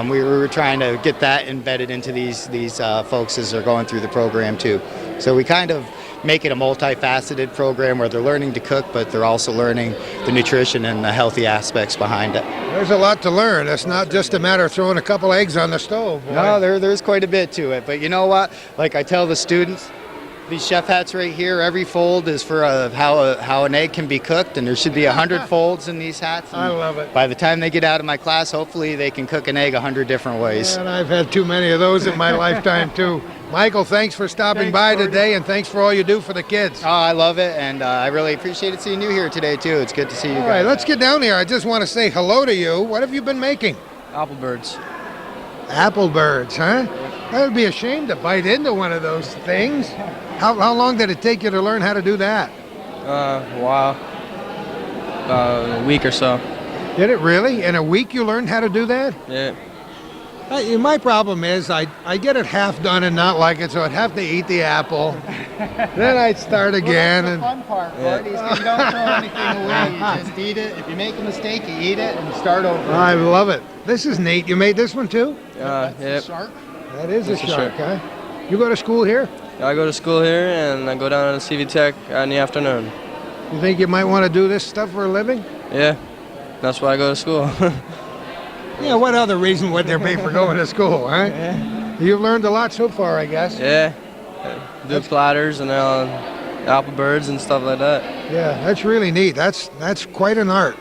we were trying to get that embedded into these folks as they're going through the program too. So we kind of make it a multifaceted program where they're learning to cook, but they're also learning the nutrition and the healthy aspects behind it. There's a lot to learn. It's not just a matter of throwing a couple eggs on the stove. Boy. No, there's quite a bit to it. But you know what? Like I tell the students, These chef hats right here, every fold is for how an egg can be cooked, and there should be 100 folds in these hats. I love it. By the time they get out of my class, hopefully they can cook an egg 100 different ways. And I've had too many of those in my lifetime, too. Michael, thanks for stopping by today, and thanks for all you do for the kids. Oh, I love it, and I really appreciated seeing you here today, too. It's good to see you All guys. right, let's get down here. I just want to say hello to you. What have you been making? Apple birds. Apple birds, huh? That would be a shame to bite into one of those things. How long did it take you to learn how to do that? A while. About a week or so. Did it really? In a week you learned how to do that? Yeah. My problem is I get it half done and not like it, so I'd have to eat the apple. Then I'd start again. Well, that's the fun part, Marty, is you don't throw anything away. You just eat it. If you make a mistake, you eat it and start over. I love it. This is neat. You made this one too? Yep. Shark? That is That's a a shark, shark. huh? You go to school here? I go to school here and I go down to CV Tech in the afternoon. You think you might want to do this stuff for a living? Yeah. That's why I go to school. Yeah, what other reason would there be for going to school, huh? You've learned a lot so far, I guess. Yeah. Do platters and apple birds and stuff like that. Yeah, that's really neat. That's quite an art.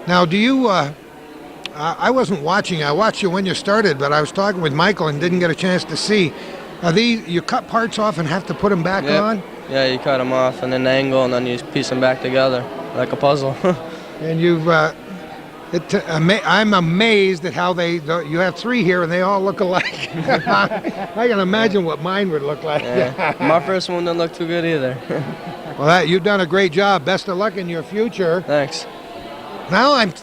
Now, do you? I wasn't watching. I watched you when you started, but I was talking with Michael and didn't get a chance to see. Are these you cut parts off and have to put them back Yep. on? Yeah, you cut them off and then angle and then you piece them back together like a puzzle. And you've. I'm amazed at how you have 3 here and they all look alike. I can imagine what mine would look like. Yeah. My first one didn't look too good either. Well, you've done a great job. Best of luck in your future. Thanks.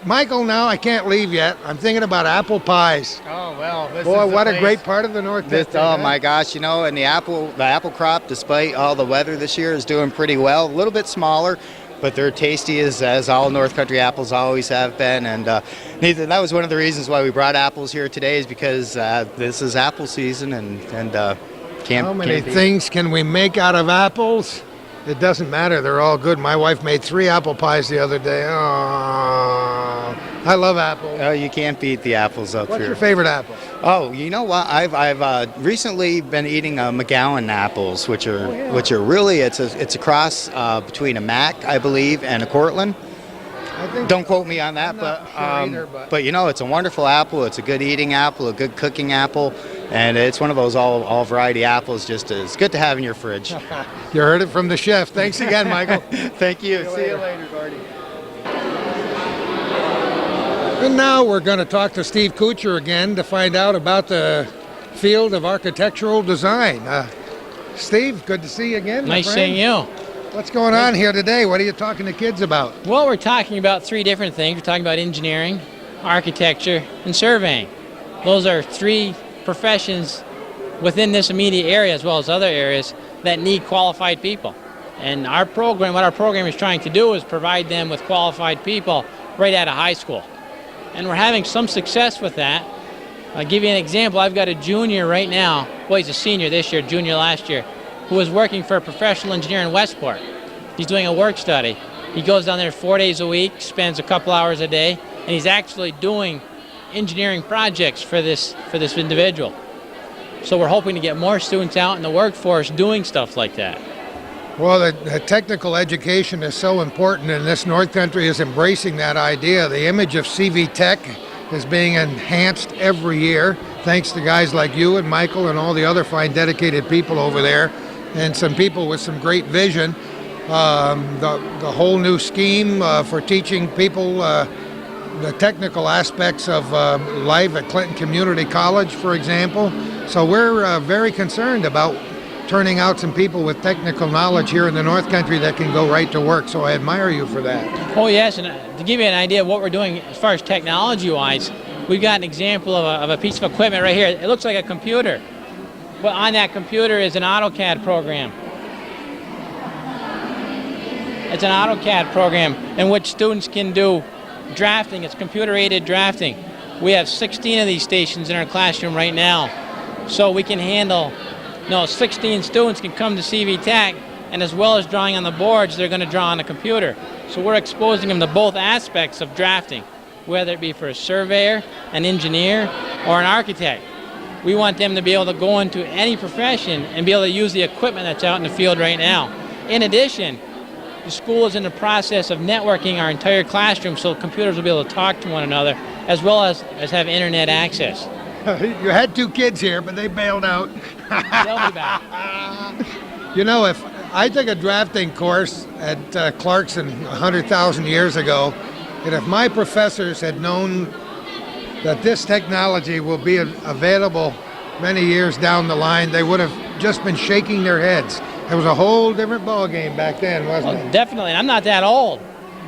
Michael, now I can't leave yet. I'm thinking about apple pies. Oh, well. This Boy, is the what a place. great part of the North Country. Oh huh? my gosh, and the apple crop, despite all the weather this year, is doing pretty well. A little bit smaller, but they're tasty as all North Country apples always have been. And Nathan, that was one of the reasons why we brought apples here today, is because this is apple season and can't. How many can't beat- things can we make out of apples? It doesn't matter. They're all good. My wife made 3 apple pies the other day. Oh, I love apples. Oh, you can't beat the apples up What's here. your favorite apple? Oh, you know what? I've recently been eating McGowan apples, which are really it's a cross between a Mac, I believe, and a Cortland. I think Don't quote me on that, I'm but not sure either, but- it's a wonderful apple. It's a good eating apple, a good cooking apple, and it's one of those all variety apples. Just it's good to have in your fridge. You heard it from the chef. Thanks again, Michael. Thank you. See See you you later, Gordy. And now we're going to talk to Steve Kuchar again to find out about the field of architectural design. Steve, good to see you again. my Nice friend. seeing you. What's going on here today? What are you talking to kids about? Well, we're talking about 3 different things. We're talking about engineering, architecture, and surveying. Those are 3 professions within this immediate area, as well as other areas, that need qualified people. And what our program is trying to do is provide them with qualified people right out of high school. And we're having some success with that. I'll give you an example. I've got a junior right now, well, he's a senior this year, junior last year, who is working for a professional engineer in Westport. He's doing a work study. He goes down there 4 days a week, spends a couple hours a day, and he's actually doing engineering projects for this individual. So we're hoping to get more students out in the workforce doing stuff like that. Well, the technical education is so important, and this North Country is embracing that idea. The image of CV Tech is being enhanced every year, thanks to guys like you and Michael and all the other fine, dedicated people over there, and some people with some great vision. The whole new scheme for teaching people the technical aspects of life at Clinton Community College, for example. So we're very concerned about turning out some people with technical knowledge here in the North Country that can go right to work. So I admire you for that. Oh yes, and to give you an idea of what we're doing as far as technology-wise, we've got an example of a piece of equipment right here. It looks like a computer, but on that computer is an AutoCAD program. It's an AutoCAD program in which students can do drafting. It's computer-aided drafting. We have 16 of these stations in our classroom right now, so we can handle 16 students can come to CV Tech, and as well as drawing on the boards, they're going to draw on the computer. So we're exposing them to both aspects of drafting, whether it be for a surveyor, an engineer, or an architect. We want them to be able to go into any profession and be able to use the equipment that's out in the field right now. In addition, the school is in the process of networking our entire classroom so computers will be able to talk to one another as well as have internet access. You had 2 kids here, but they bailed out. They'll be back. You know, if I took a drafting course at Clarkson 100,000 years ago, and if my professors had known that this technology will be available many years down the line, they would have just been shaking their heads. It was a whole different ball game back then, wasn't it? Definitely. I'm not that old,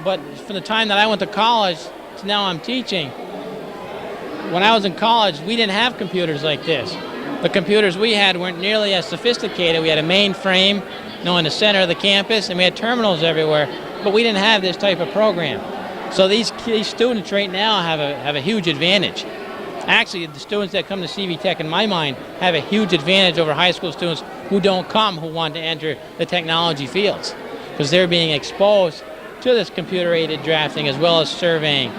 but from the time that I went to college to now I'm teaching, when I was in college, we didn't have computers like this. The computers we had weren't nearly as sophisticated. We had a mainframe, in the center of the campus, and we had terminals everywhere, but we didn't have this type of program. So these students right now have a huge advantage. Actually, the students that come to CV Tech, in my mind, have a huge advantage over high school students who don't come, who want to enter the technology fields, because they're being exposed to this computer-aided drafting as well as surveying,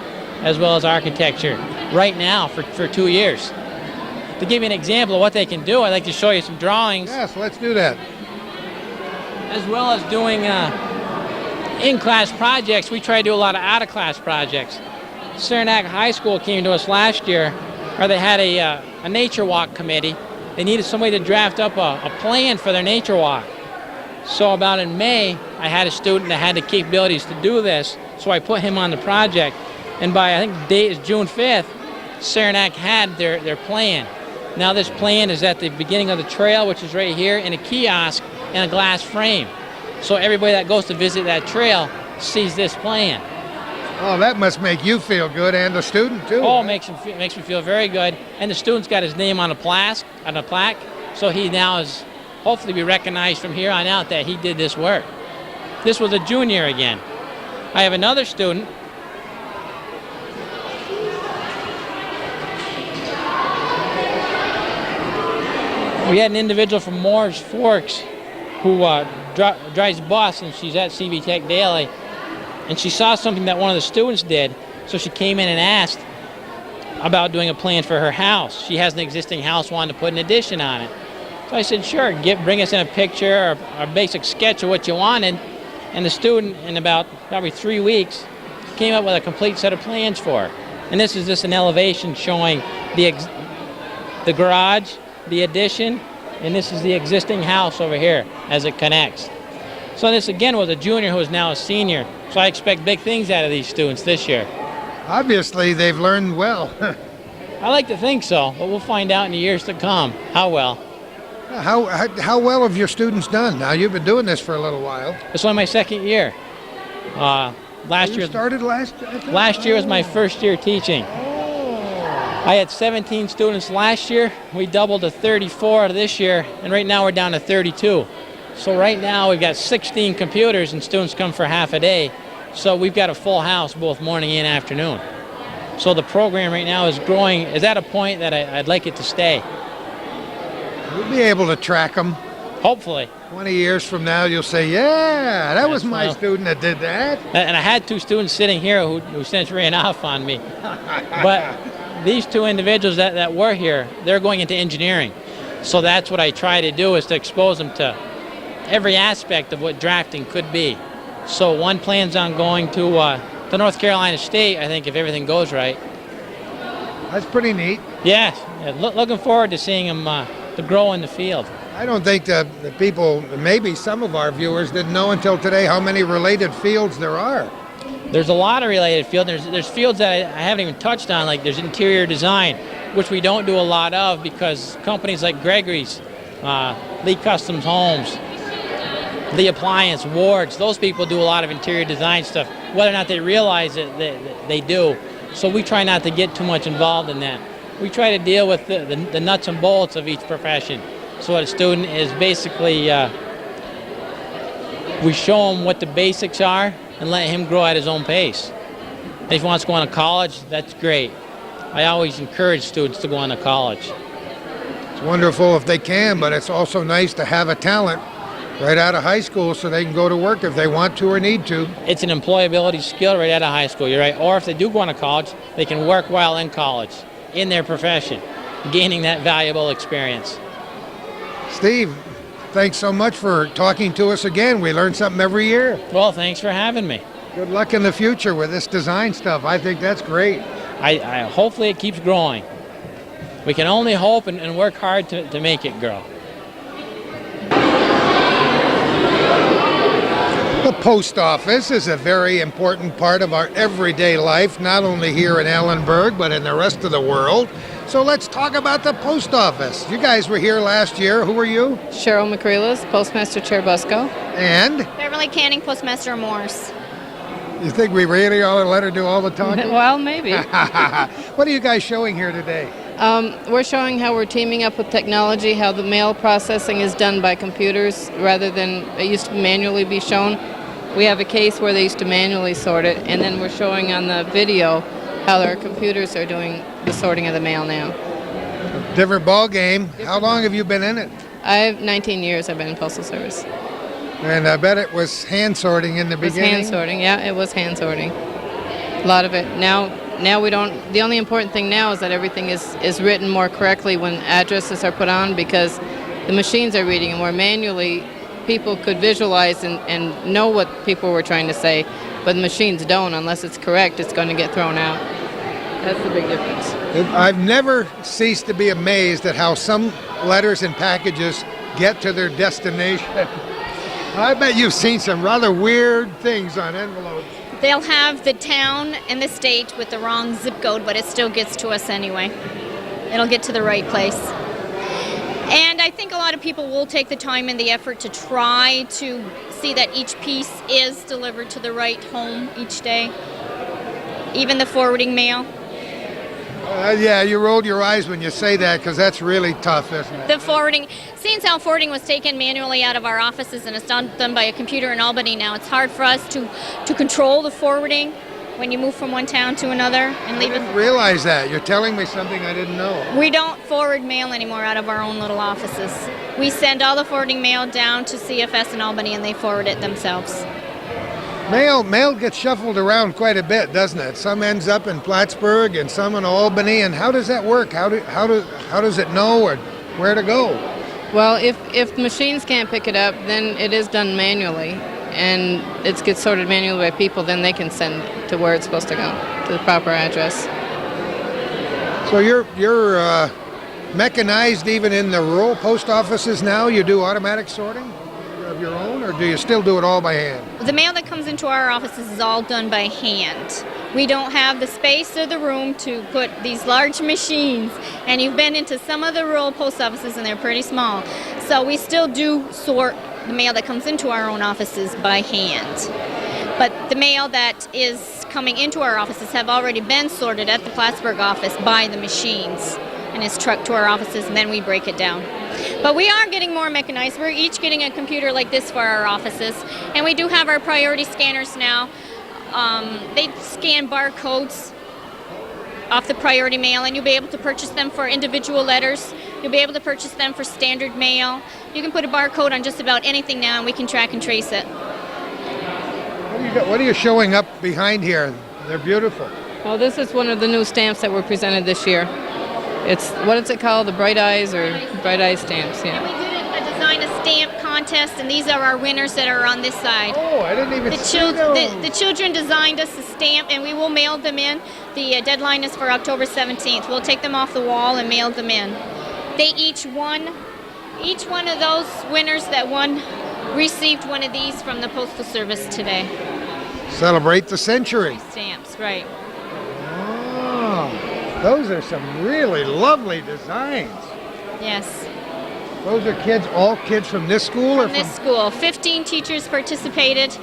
as well as architecture right now for 2 years. To give you an example of what they can do, I'd like to show you some drawings. Yes, let's do that. As well as doing in-class projects, we try to do a lot of out-of-class projects. NAC High School came to us last year, or they had a nature walk committee. They needed somebody to draft up a plan for their nature walk. So about in May, I had a student that had the capabilities to do this, so I put him on the project. And by, I think the date is June 5th, NAC had their plan. Now this plan is at the beginning of the trail, which is right here, in a kiosk and a glass frame. So everybody that goes to visit that trail sees this plan. Oh, that must make you feel good, and the student too. Oh, makes me feel very good. And the student's got his name on a plaque, so he now is hopefully be recognized from here on out that he did this work. This was a junior again. I have another student. We had an individual from Moore's Forks who drives bus, and she's at CV Tech daily, and she saw something that one of the students did, so she came in and asked about doing a plan for her house. She has an existing house, wanted to put an addition on it. So I said, sure, bring us in a picture or a basic sketch of what you wanted, and the student, in about probably 3 weeks, came up with a complete set of plans for her. And this is just an elevation showing the garage, the addition, and this is the existing house over here as it connects. So this again was a junior who is now a senior. So I expect big things out of these students this year. Obviously, they've learned well. I like to think so, but we'll find out in the years to come how well. How well have your students done? Now, you've been doing this for a little while. It's only my second year. Last You year started last? Last year was my first year teaching. I had 17 students last year. We doubled to 34 this year, and right now we're down to 32. So right now we've got 16 computers, and students come for half a day. So we've got a full house both morning and afternoon. So the program right now is growing, is at a point that I'd like it to stay. You'll be able to track them. Hopefully. 20 years from now, you'll say, yeah, that was my student that did that. And I had 2 students sitting here who since ran off on me. But these 2 individuals that were here, they're going into engineering. So that's what I try to do, is to expose them to every aspect of what drafting could be. So one plans on going to North Carolina State, I think, if everything goes right. That's pretty neat. Yes, looking forward to seeing them to grow in the field. I don't think the people, maybe some of our viewers didn't know until today how many related fields there are. There's a lot of related fields. There's fields that I haven't even touched on, like there's interior design, which we don't do a lot of because companies like Gregory's, Lee Customs Homes, Lee Appliance, Ward's, those people do a lot of interior design stuff. Whether or not they realize it, they do. So we try not to get too much involved in that. We try to deal with the nuts and bolts of each profession. So a student is basically, we show him what the basics are and let him grow at his own pace. If he wants to go on to college, that's great. I always encourage students to go on to college. It's wonderful if they can, but it's also nice to have a talent right out of high school so they can go to work if they want to or need to. It's an employability skill right out of high school, you're right. Or if they do go on to college, they can work while in college, in their profession. gaining that valuable experience. Steve, thanks so much for talking to us again. We learn something every year. Well, thanks for having me. Good luck in the future with this design stuff. I think that's great. I hopefully it keeps growing. We can only hope and work hard to make it grow. The post office is a very important part of our everyday life, not only here in Ellenburg, but in the rest of the world. So let's talk about the post office. You guys were here last year. Who were you? Cheryl McCreelis, Postmaster Chair Busco. And? Beverly Canning, Postmaster Morse. You think we really ought to let her do all the talking? Well, maybe. What are you guys showing here today? We're showing how we're teaming up with technology, how the mail processing is done by computers rather than it used to manually be shown. We have a case where they used to manually sort it, and then we're showing on the video how our computers are doing the sorting of the mail now. Different ball game. How long have you been in it? 19 years I've been in Postal Service. And I bet it was hand sorting in the beginning. It was hand sorting, yeah, it was hand sorting. A lot of it. Now we don't, the only important thing now is that everything is written more correctly when addresses are put on, because the machines are reading them, where manually people could visualize and know what people were trying to say, but the machines don't. Unless it's correct, it's going to get thrown out. That's the big difference. I've never ceased to be amazed at how some letters and packages get to their destination. I bet you've seen some rather weird things on envelopes. They'll have the town and the state with the wrong zip code, but it still gets to us anyway. It'll get to the right place. And I think a lot of people will take the time and the effort to try to see that each piece is delivered to the right home each day. Even the forwarding mail. Yeah, you rolled your eyes when you say that, because that's really tough, isn't it? The forwarding, seeing how forwarding was taken manually out of our offices and it's done by a computer in Albany now, it's hard for us to control the forwarding when you move from one town to another and leave I didn't realize that. You're telling me something I didn't know. We don't forward mail anymore out of our own little offices. We send all the forwarding mail down to CFS in Albany and they forward it themselves. Mail gets shuffled around quite a bit, doesn't it? Some ends up in Plattsburgh and some in Albany. And how does that work? How does it know or where to go? Well, if machines can't pick it up, then it is done manually, and it gets sorted manually by people. Then they can send to where it's supposed to go, to the proper address. So you're mechanized even in the rural post offices now? You do automatic sorting of your own, or do you still do it all by hand? The mail that comes into our offices is all done by hand. We don't have the space or the room to put these large machines, and you've been into some of the rural post offices and they're pretty small. So we still do sort the mail that comes into our own offices by hand. But the mail that is coming into our offices have already been sorted at the Plattsburgh office by the machines and is trucked to our offices, and then we break it down. But we are getting more mechanized. We're each getting a computer like this for our offices, and we do have our priority scanners now. They scan barcodes off the priority mail, and you'll be able to purchase them for individual letters. You'll be able to purchase them for standard mail. You can put a barcode on just about anything now, and we can track and trace it. What are you showing up behind here? They're beautiful. Well, this is one of the new stamps that were presented this year. It's, what is it called? The Bright Eyes or Bright Eyes stamps, yeah. And we did a design a stamp contest, and these are our winners that are on this side. Oh, I didn't even see those. The children designed us a stamp, and we will mail them in. The deadline is for October 17th. We'll take them off the wall and mail them in. They each one of those winners that won received one of these from the Postal Service today. Celebrate the century. Stamps, right. Oh. Those are some really lovely designs. Yes. Those are all kids from this school? From this school. 15 teachers participated.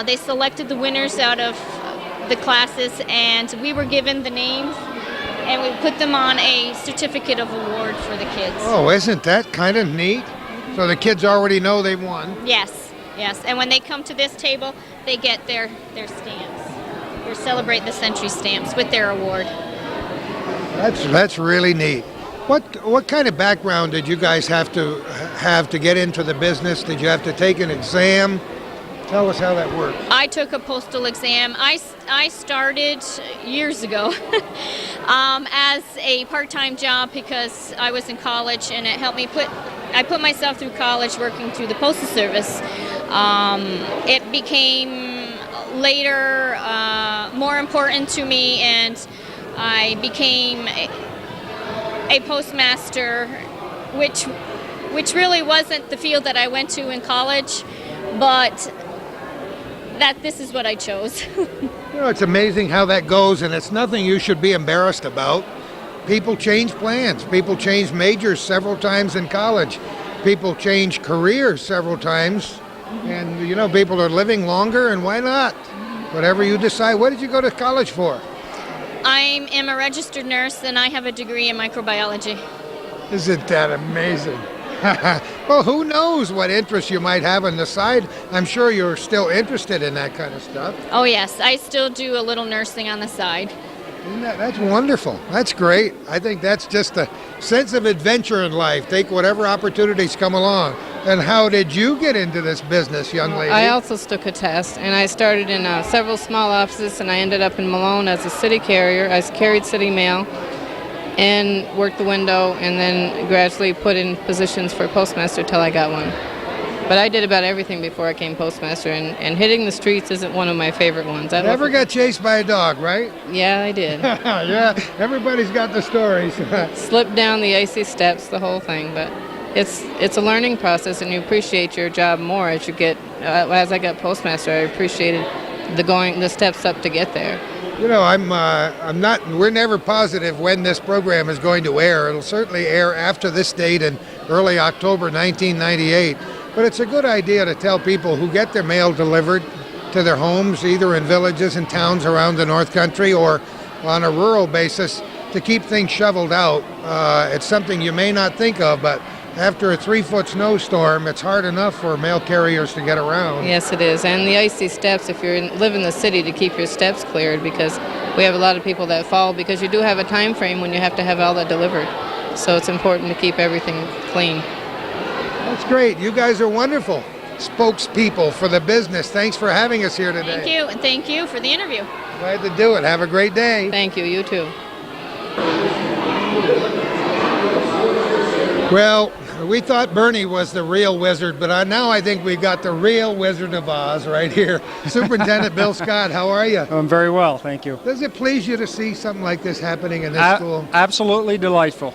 They selected the winners out of the classes, and we were given the names, and we put them on a certificate of award for the kids. Oh, isn't that kind of neat? So the kids already know they won. Yes, yes. And when they come to this table, they get their stamps, their Celebrate the Century stamps with their award. That's really neat. What kind of background did you guys have to get into the business? Did you have to take an exam Tell us how that works. I took a postal exam. I started years ago as a part-time job because I was in college, and it helped me I put myself through college working through the Postal Service. It became later more important to me, and I became a postmaster, which really wasn't the field that I went to in college, but this is what I chose. You know, it's amazing how that goes, and it's nothing you should be embarrassed about. People change plans. People change majors several times in college. People change careers several times. And, you know, people are living longer, and why not? Whatever you decide. What did you go to college for? I am a registered nurse, and I have a degree in microbiology. Isn't that amazing? Well, who knows what interests you might have on the side. I'm sure you're still interested in that kind of stuff. Oh yes, I still do a little nursing on the side. That's wonderful. That's great. I think that's just a sense of adventure in life. Take whatever opportunities come along. And how did you get into this business, young lady? I also took a test, and I started in several small offices, and I ended up in Malone as a city carrier. I carried city mail and worked the window, and then gradually put in positions for postmaster till I got one. But I did about everything before I came postmaster, and hitting the streets isn't one of my favorite ones. I Never got chased by a dog, right? Yeah, I did. Yeah, everybody's got the stories. Slipped down the icy steps, the whole thing, but it's a learning process, and you appreciate your job more as you get. As I got postmaster, I appreciated the steps up to get there. You know, we're never positive when this program is going to air. It'll certainly air after this date in early October 1998. But it's a good idea to tell people who get their mail delivered to their homes, either in villages and towns around the North Country or on a rural basis, to keep things shoveled out. It's something you may not think of, but after a 3-foot snowstorm, it's hard enough for mail carriers to get around. Yes, it is. And the icy steps, if you live in the city, to keep your steps cleared, because we have a lot of people that fall, because you do have a time frame when you have to have all that delivered. So it's important to keep everything clean. That's great. You guys are wonderful spokespeople for the business. Thanks for having us here today. Thank you, and thank you for the interview. Glad to do it. Have a great day. Thank you. You too. Well, we thought Bernie was the real wizard, but now I think we got the real Wizard of Oz right here. Superintendent Bill Scott, how are you? I'm very well, thank you. Does it please you to see something like this happening in this school? Absolutely delightful.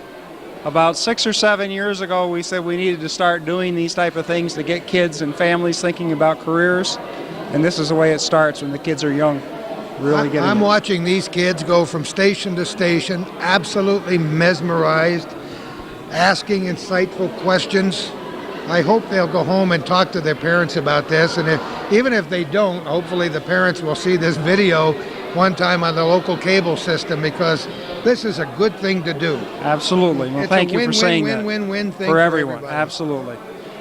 About 6 or 7 years ago, we said we needed to start doing these type of things to get kids and families thinking about careers, and this is the way it starts when the kids are young. Really getting I'm watching these kids go from station to station, absolutely mesmerized, asking insightful questions. I hope they'll go home and talk to their parents about this, and even if they don't, hopefully the parents will see this video one time on the local cable system, because this is a good thing to do. Absolutely. Well, thank you for saying that. Win-win thing for everyone. Everybody. Absolutely.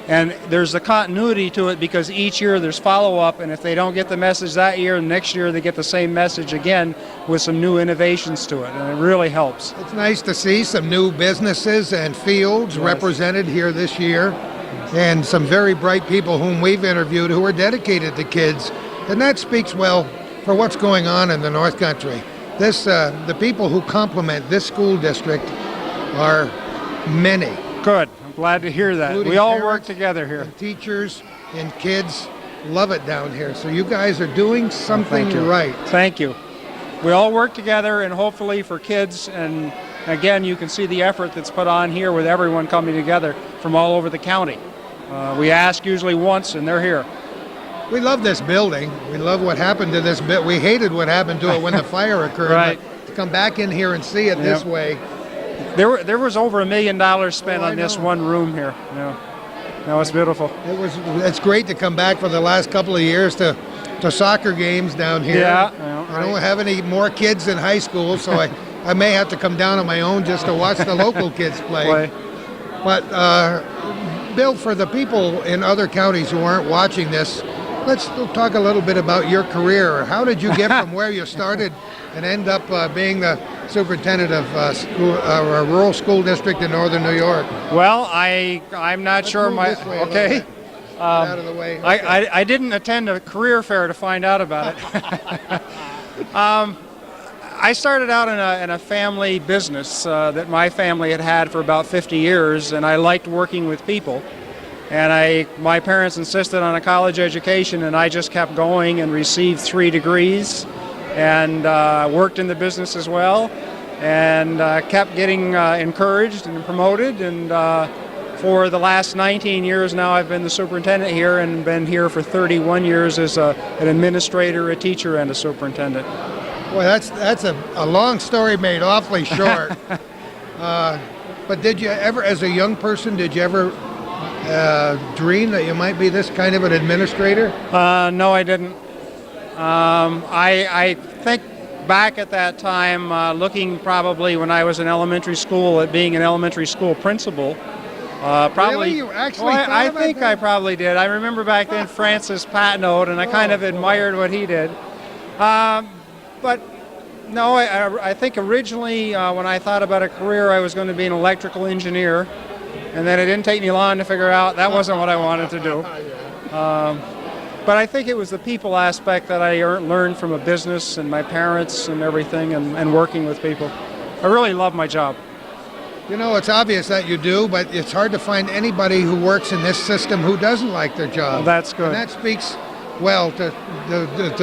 And there's a continuity to it, because each year there's follow-up, and if they don't get the message that year, next year they get the same message again with some new innovations to it, and it really helps. It's nice to see some new businesses and fields represented here this year, and some very bright people whom we've interviewed who are dedicated to kids, and that speaks well for what's going on in the North Country. The people who complement this school district are many. Good. I'm glad to hear that. We all work together here. And teachers and kids love it down here. So you guys are doing something Thank you. right. Thank you. We all work together, and hopefully for kids, and again, you can see the effort that's put on here with everyone coming together from all over the county. We ask usually once, and they're here. We love this building. We love what happened to this bit. We hated what happened to it when the fire occurred. Right. But to come back in here and see it this way. There was over $1 million spent on this one room here. No, it's beautiful. It's great to come back for the last couple of years to soccer games down here. Yeah. I don't have any more kids in high school, so I may have to come down on my own just to watch the local kids play. But Bill, for the people in other counties who aren't watching this, let's talk a little bit about your career. How did you get from where you started and end up being the superintendent of a rural school district in northern New York? Well, I'm not sure my. Okay. Out of the way. Okay. I didn't attend a career fair to find out about it. I started out in a family business that my family had had for about 50 years, and I liked working with people. And my parents insisted on a college education, and I just kept going and received 3 degrees, and worked in the business as well, and kept getting encouraged and promoted. And for the last 19 years now, I've been the superintendent here, and been here for 31 years as an administrator, a teacher, and a superintendent. Boy, that's a long story made awfully short. But did you ever, as a young person, did you ever dream that you might be this kind of an administrator? No, I didn't. I think back at that time, looking probably when I was in elementary school at being an elementary school principal. Probably. Really? You actually thought I about think that? I probably did. I remember back then Francis Patnode, and I kind of admired what he did. But no, I think originally when I thought about a career, I was going to be an electrical engineer, and then it didn't take me long to figure out that wasn't what I wanted to do. But I think it was the people aspect that I learned from a business and my parents and everything, and working with people. I really love my job. You know, it's obvious that you do, but it's hard to find anybody who works in this system who doesn't like their job. Well, that's good. And that speaks well to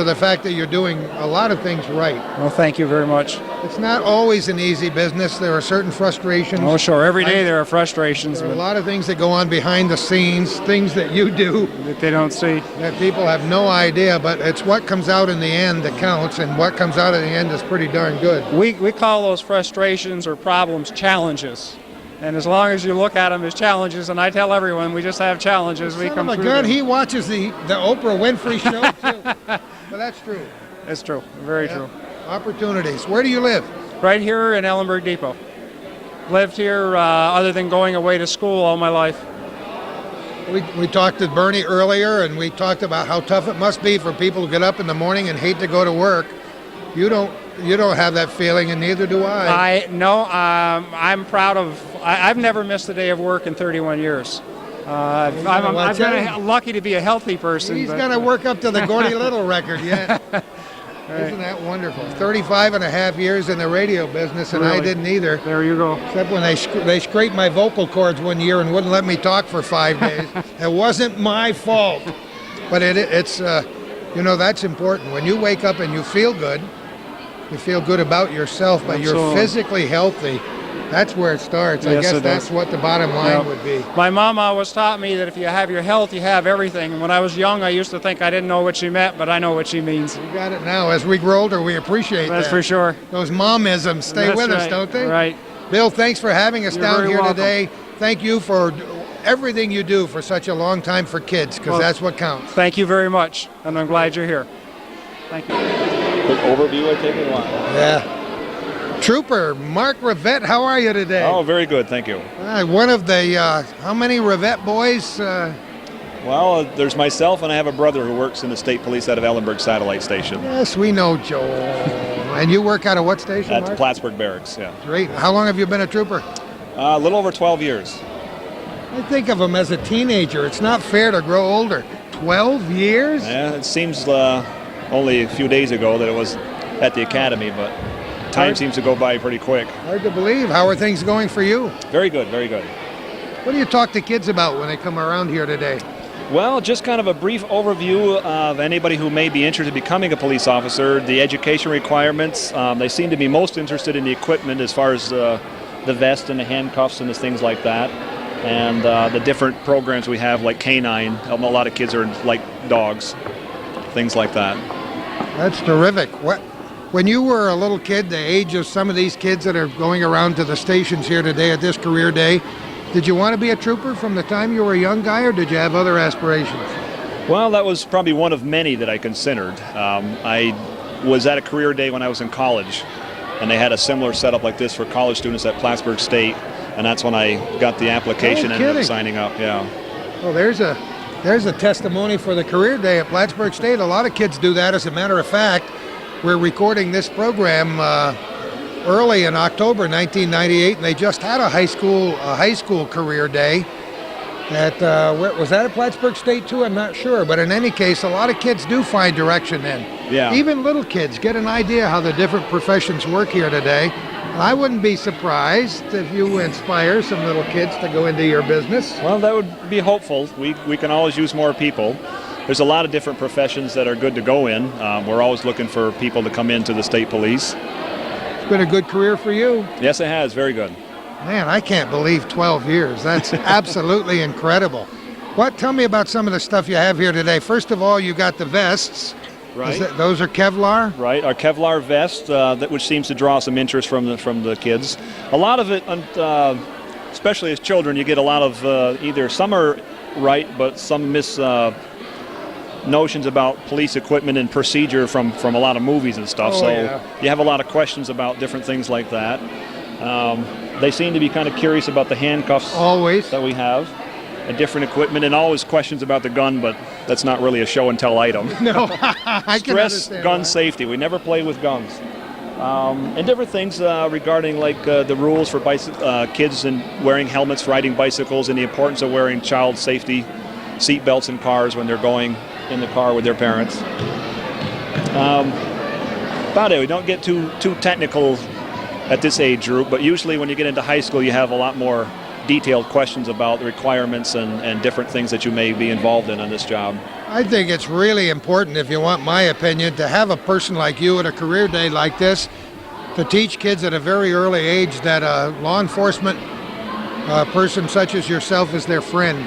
the fact that you're doing a lot of things right. Well, thank you very much. It's not always an easy business. There are certain frustrations. Oh, sure. Every day there are frustrations. There are a lot of things that go on behind the scenes, things that you do that they don't see, that people have no idea, but it's what comes out in the end that counts, and what comes out in the end is pretty darn good. We call those frustrations or problems challenges. And as long as you look at them as challenges, and I tell everyone we just have challenges, we come through good. them. He watches the Oprah Winfrey show too. Well, that's true. It's true. Very true. Opportunities. Where do you live? Right here in Ellenburg Depot. Lived here other than going away to school all my life. We talked to Bernie earlier, and we talked about how tough it must be for people to get up in the morning and hate to go to work. You don't have that feeling, and neither do I. I'm proud of. I've never missed a day of work in 31 years. I've been lucky to be a healthy person. He's going to work up to the Gordy Little record yet. Right. Isn't that wonderful? 35 and a half years in the radio business, and really? I didn't either. There you go. Except when they scraped my vocal cords one year and wouldn't let me talk for 5 days. It wasn't my fault. But it's that's important. When you wake up and you feel good about yourself, but Absolutely. You're physically healthy, that's where it starts. Yes, I guess it that's does. what the bottom line would be. My mom always taught me that if you have your health, you have everything. And when I was young, I used to think I didn't know what she meant, but I know what she means. You got it now. As we grow older, we appreciate that. That's for sure. Those momisms stay That's with us, right. don't they? Right. Bill, thanks for having us You're down very here welcome. today. Thank you for everything you do for such a long time for kids, because Well, that's what counts. Thank you very much, and I'm glad you're here. Thank you. Quick overview, I take it. Yeah. Trooper Mark Rivette, how are you today? Oh, very good, thank you. One of the, how many Rivette boys? Well, there's myself, and I have a brother who works in the state police out of Ellenburg Satellite Station. Yes, we know Joel. And you work out of what station, At Mark? Plattsburgh Barracks, yeah. Great. How long have you been a trooper? A little over 12 years. I think of him as a teenager. It's not fair to grow older. 12 years? Yeah, it seems only a few days ago that it was at the academy, but time seems to go by pretty quick. Hard to believe. How are things going for you? Very good, very good. What do you talk to kids about when they come around here today? Well, just kind of a brief overview of anybody who may be interested in becoming a police officer, the education requirements. They seem to be most interested in the equipment as far as the vest and the handcuffs and the things like that. And the different programs we have, like K9. A lot of kids are like dogs, things like that. That's terrific. When you were a little kid, the age of some of these kids that are going around to the stations here today at this career day, did you want to be a trooper from the time you were a young guy, or did you have other aspirations? Well, that was probably one of many that I considered. I was at a career day when I was in college, and they had a similar setup like this for college students at Plattsburgh State, and that's when I got the application and ended up signing up. Yeah. Well, there's a testimony for the career day at Plattsburgh State. A lot of kids do that. As a matter of fact, we're recording this program early in October 1998, and they just had a high school career day. At was that at Plattsburgh State too? I'm not sure, but in any case, a lot of kids do find direction then. Yeah. Even little kids get an idea how the different professions work here today. I wouldn't be surprised if you inspire some little kids to go into your business. Well, that would be hopeful. We can always use more people. There's a lot of different professions that are good to go in. We're always looking for people to come into the state police. It's been a good career for you. Yes, it has. Very good. Man, I can't believe 12 years. That's absolutely incredible. Tell me about some of the stuff you have here today. First of all, you got the vests. Right. Those are Kevlar? Right, our Kevlar vest, which seems to draw some interest from the kids. A lot of it, especially as children, you get a lot of either some are right, but some notions about police equipment and procedure from a lot of movies and stuff. You have a lot of questions about different things like that. They seem to be kind of curious about the handcuffs that we have, and different equipment, and always questions about the gun, but that's not really a show and tell item. No, I can Stress understand gun that. safety. We never play with guns. And different things regarding like the rules for kids and wearing helmets, riding bicycles, and the importance of wearing child safety seat belts in cars when they're going in the car with their parents. About it. We don't get too technical at this age group, but usually when you get into high school, you have a lot more detailed questions about the requirements and different things that you may be involved in on this job. I think it's really important, if you want my opinion, to have a person like you at a career day like this to teach kids at a very early age that a law enforcement person such as yourself is their friend.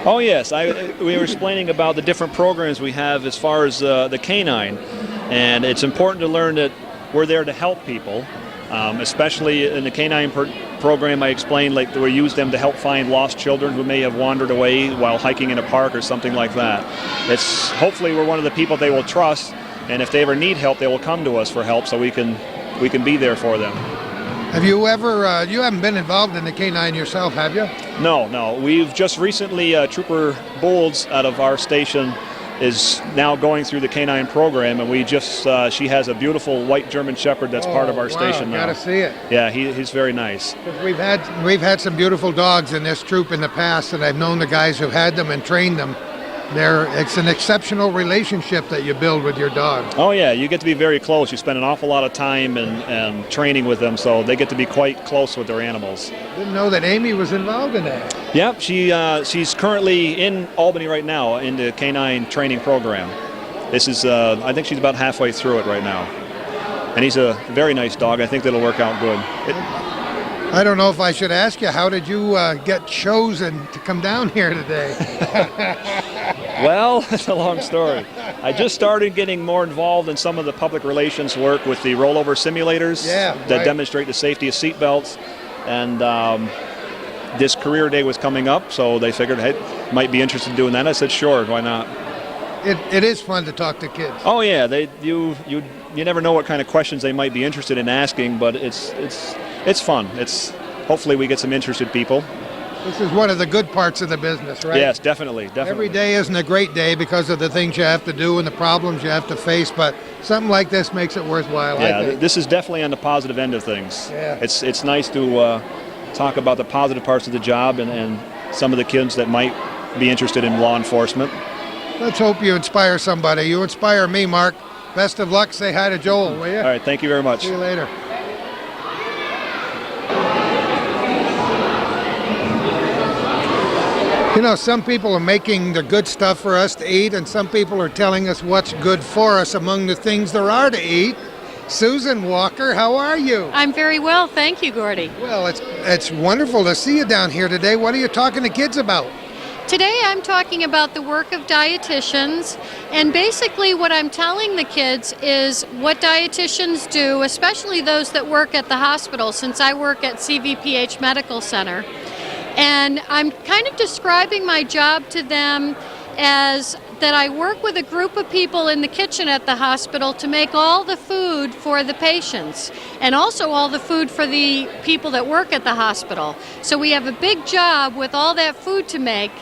Oh yes, we were explaining about the different programs we have as far as the canine, and it's important to learn that we're there to help people. Especially in the canine program, I explained like we use them to help find lost children who may have wandered away while hiking in a park or something like that. It's hopefully we're one of the people they will trust, and if they ever need help, they will come to us for help, so we can be there for them. Have you ever? You haven't been involved in the canine yourself, have you? No. We've just recently Trooper Bowles out of our station is now going through the canine program, and we just she has a beautiful white German Shepherd that's part of our station now. Gotta see it. Yeah, he's very nice. We've had some beautiful dogs in this troop in the past, and I've known the guys who've had them and trained them. It's an exceptional relationship that you build with your dog. Oh yeah, you get to be very close. You spend an awful lot of time and training with them, so they get to be quite close with their animals. Didn't know that Amy was involved in that. Yep, she's currently in Albany right now in the canine training program. This is I think she's about halfway through it right now, and he's a very nice dog. I think that'll work out good. I don't know if I should ask you, how did you get chosen to come down here today? Well, it's a long story. I just started getting more involved in some of the public relations work with the rollover simulators that demonstrate the safety of seat belts, and this career day was coming up, so they figured, hey, might be interested in doing that. I said, sure, why not? It is fun to talk to kids. Oh yeah, you never know what kind of questions they might be interested in asking, but it's fun. Hopefully we get some interested people. This is one of the good parts of the business, right? Yes, definitely. Every day isn't a great day because of the things you have to do and the problems you have to face, but something like this makes it worthwhile, Yeah, I think. this is definitely on the positive end of things. Yeah. It's nice to talk about the positive parts of the job and some of the kids that might be interested in law enforcement. Let's hope you inspire somebody. You inspire me, Mark. Best of luck. Say hi to Joel, will you? All right, thank you very much. See you later. You know, some people are making the good stuff for us to eat, and some people are telling us what's good for us among the things there are to eat. Susan Walker, how are you? I'm very well, thank you, Gordy. Well, it's wonderful to see you down here today. What are you talking to kids about? Today I'm talking about the work of dietitians, and basically what I'm telling the kids is what dietitians do, especially those that work at the hospital, since I work at CVPH Medical Center. And I'm kind of describing my job to them as that I work with a group of people in the kitchen at the hospital to make all the food for the patients and also all the food for the people that work at the hospital. So we have a big job with all that food to make,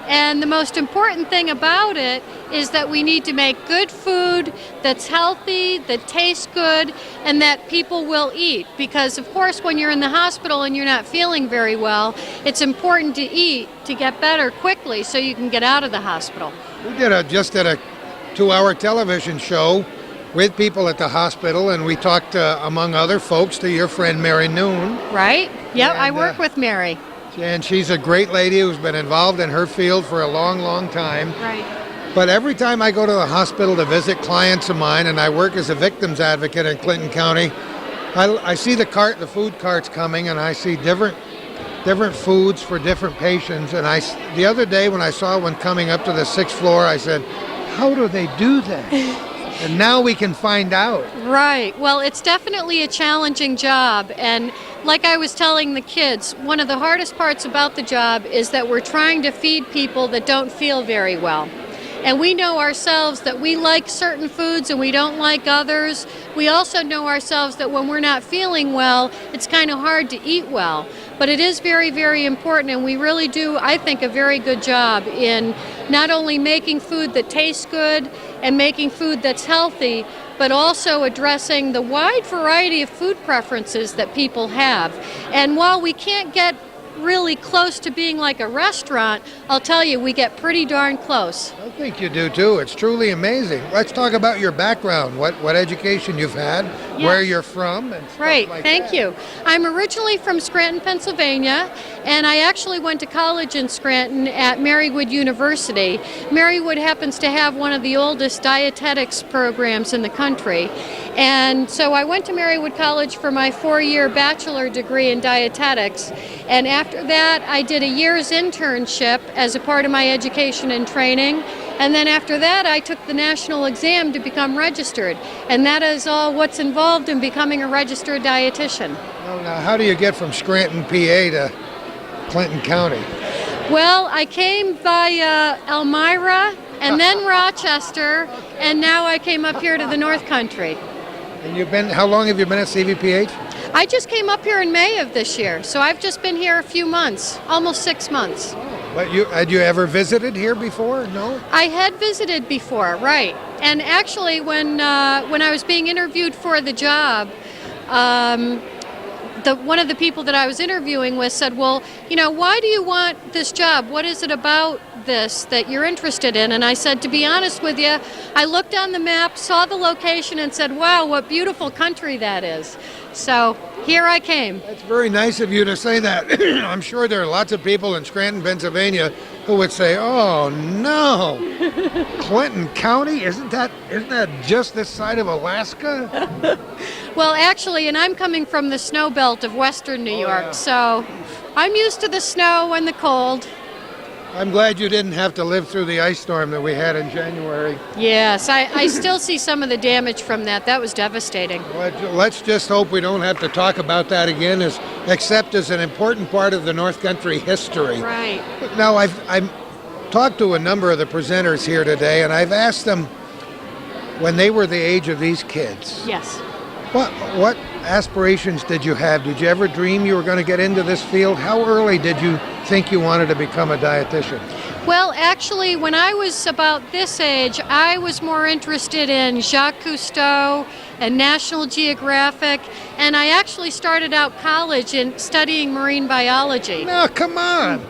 And the most important thing about it is that we need to make good food that's healthy, that tastes good, and that people will eat. Because, of course, when you're in the hospital and you're not feeling very well, it's important to eat to get better quickly so you can get out of the hospital. We just did a 2-hour television show with people at the hospital, and we talked, among other folks, to your friend Mary Noon. Right? Yep, I work with Mary. And she's a great lady who's been involved in her field for a long, long time. Right. But every time I go to the hospital to visit clients of mine, and I work as a victims advocate in Clinton County, I see the food carts coming, and I see different foods for different patients. And the other day when I saw one coming up to the 6th floor, I said, how do they do that? And now we can find out. Right. Well, it's definitely a challenging job. And like I was telling the kids, one of the hardest parts about the job is that we're trying to feed people that don't feel very well. And we know ourselves that we like certain foods and we don't like others. We also know ourselves that when we're not feeling well, it's kind of hard to eat well. But it is very, very important, and we really do, I think, a very good job in not only making food that tastes good and making food that's healthy, but also addressing the wide variety of food preferences that people have. And while we can't get really close to being like a restaurant, I'll tell you, we get pretty darn close. I think you do too. It's truly amazing. Let's talk about your background, what education you've had, where you're from, and stuff Right, like thank that. you. I'm originally from Scranton, Pennsylvania, and I actually went to college in Scranton at Marywood University. Marywood happens to have one of the oldest dietetics programs in the country. And so I went to Marywood College for my 4-year bachelor degree in dietetics. And after that, I did a year's internship as a part of my education and training. And then after that, I took the national exam to become registered. And that is all what's involved in becoming a registered dietitian. Well, now, how do you get from Scranton, PA to Clinton County? Well, I came via Elmira and then Rochester, and now I came up here to the North Country. And how long have you been at CVPH? I just came up here in May of this year, so I've just been here a few months, almost 6 months. But had you ever visited here before? No? I had visited before, right. And actually, when I was being interviewed for the job, one of the people that I was interviewing with said, well, why do you want this job? What is it about this that you're interested in? And I said, to be honest with you, I looked on the map, saw the location, and said, wow, what beautiful country that is. So here I came. That's very nice of you to say that. I'm sure there are lots of people in Scranton, Pennsylvania who would say, oh no, Clinton County, isn't that just this side of Alaska? Well, actually, and I'm coming from the snow belt of western New York, so I'm used to the snow and the cold. I'm glad you didn't have to live through the ice storm that we had in January. Yes, I still see some of the damage from that. That was devastating. Let's just hope we don't have to talk about that again, except as an important part of the North Country history. Right. Now, I've talked to a number of the presenters here today, and I've asked them, when they were the age of these kids, yes, what aspirations did you have? Did you ever dream you were going to get into this field? How early did you think you wanted to become a dietitian? Well, actually, when I was about this age, I was more interested in Jacques Cousteau and National Geographic, and I actually started out college in studying marine biology. No, come on.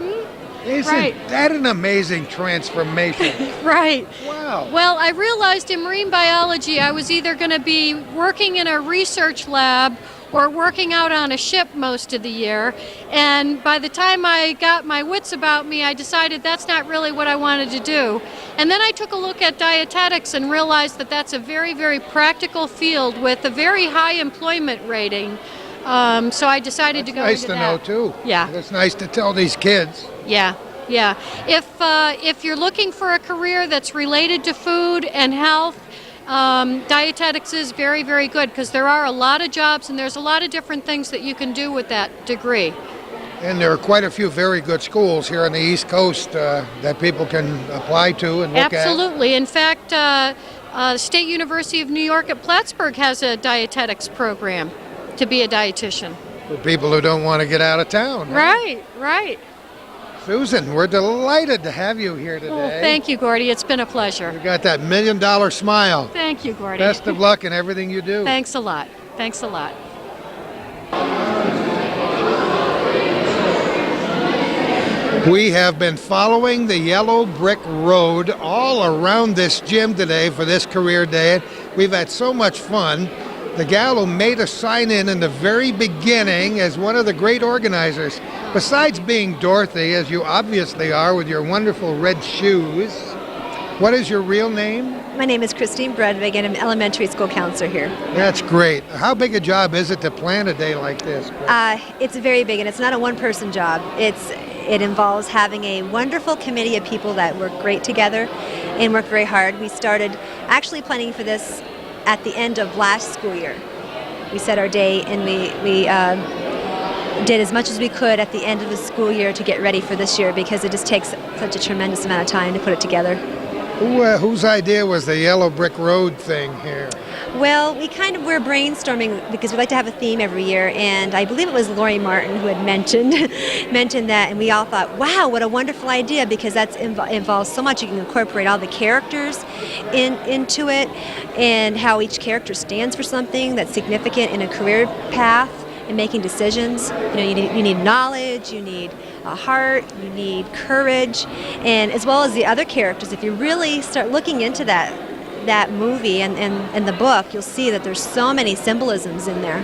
Isn't that an amazing transformation? Right. Wow. Well, I realized in marine biology I was either going to be working in a research lab or working out on a ship most of the year. And by the time I got my wits about me, I decided that's not really what I wanted to do. And then I took a look at dietetics and realized that that's a very, very practical field with a very high employment rating. So I decided to go into that. Nice to know, too. Yeah. It's nice to tell these kids. Yeah. If you're looking for a career that's related to food and health, dietetics is very, very good because there are a lot of jobs and there's a lot of different things that you can do with that degree. And there are quite a few very good schools here on the East Coast that people can apply to and look at. Absolutely. In fact, State University of New York at Plattsburgh has a dietetics program to be a dietitian. For people who don't want to get out of town. Right, right. Susan, we're delighted to have you here today. Oh, thank you, Gordy. It's been a pleasure. You got that $1 million smile. Thank you, Gordy. Best of luck in everything you do. Thanks a lot. Thanks a lot. We have been following the yellow brick road all around this gym today for this career day. We've had so much fun. The gal who made us sign in the very beginning as one of the great organizers, besides being Dorothy, as you obviously are with your wonderful red shoes, what is your real name? My name is Christine Bredvig, and I'm elementary school counselor here. That's great. How big a job is it to plan a day like this? It's very big, and it's not a one-person job. It involves having a wonderful committee of people that work great together and work very hard. We started actually planning for this at the end of last school year. We set our day, and we did as much as we could at the end of the school year to get ready for this year, because it just takes such a tremendous amount of time to put it together. Whose idea was the yellow brick road thing here? Well, we're brainstorming because we like to have a theme every year, and I believe it was Lori Martin who had mentioned that, and we all thought, wow, what a wonderful idea, because that involves so much. You can incorporate all the characters into it, and how each character stands for something that's significant in a career path and making decisions. You need knowledge, you need a heart, you need courage, and as well as the other characters. If you really start looking into that movie and the book, you'll see that there's so many symbolisms in there.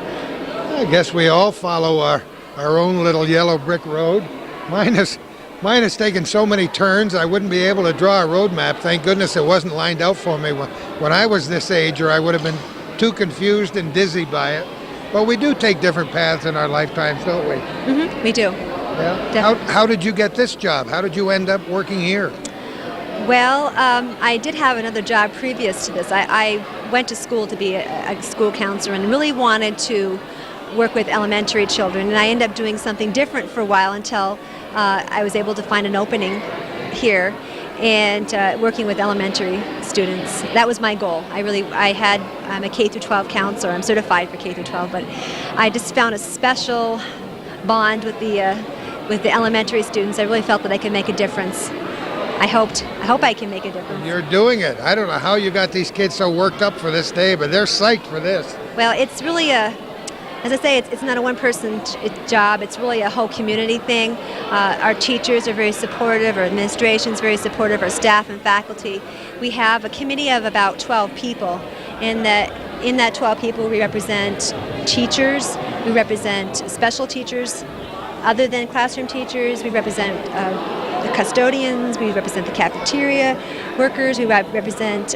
I guess we all follow our own little yellow brick road. Mine has taken so many turns I wouldn't be able to draw a road map. Thank goodness it wasn't lined out for me when I was this age, or I would have been too confused and dizzy by it. But we do take different paths in our lifetimes, don't we? Mm-hmm. We do. Yeah. How did you get this job? How did you end up working here? Well, I did have another job previous to this. I went to school to be a school counselor and really wanted to work with elementary children, and I ended up doing something different for a while until I was able to find an opening here and working with elementary students. That was my goal. I'm a K through 12 counselor. I'm certified for K through 12, but I just found a special bond with the elementary students. I really felt that I could make a difference. I hope I can make a difference. You're doing it. I don't know how you got these kids so worked up for this day, but they're psyched for this. Well, it's really as I say, it's not a one-person job. It's really a whole community thing. Our teachers are very supportive. Our administration is very supportive. Our staff and faculty. We have a committee of about 12 people. In that 12 people, we represent teachers. We represent special teachers, other than classroom teachers. We represent the custodians. We represent the cafeteria workers. We represent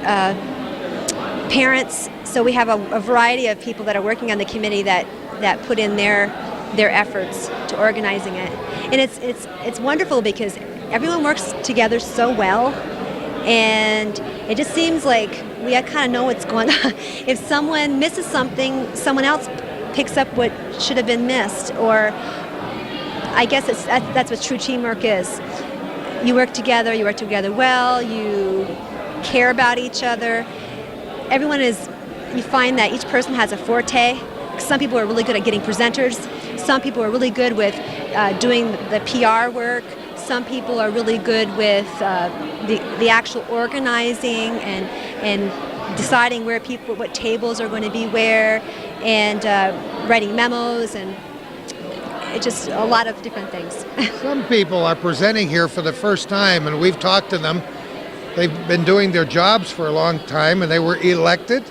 parents. So we have a variety of people that are working on the committee that put in their efforts to organizing it, and it's wonderful because everyone works together so well, and it just seems like we kind of know what's going on. If someone misses something, someone else picks up what should have been missed, or I guess that's what true teamwork is. You work together well, you care about each other. You find that each person has a forte. Some people are really good at getting presenters. Some people are really good with doing the PR work. Some people are really good with the actual organizing and deciding what tables are going to be where, and writing memos, and it's just a lot of different things. Some people are presenting here for the first time, and we've talked to them. They've been doing their jobs for a long time, and they were elected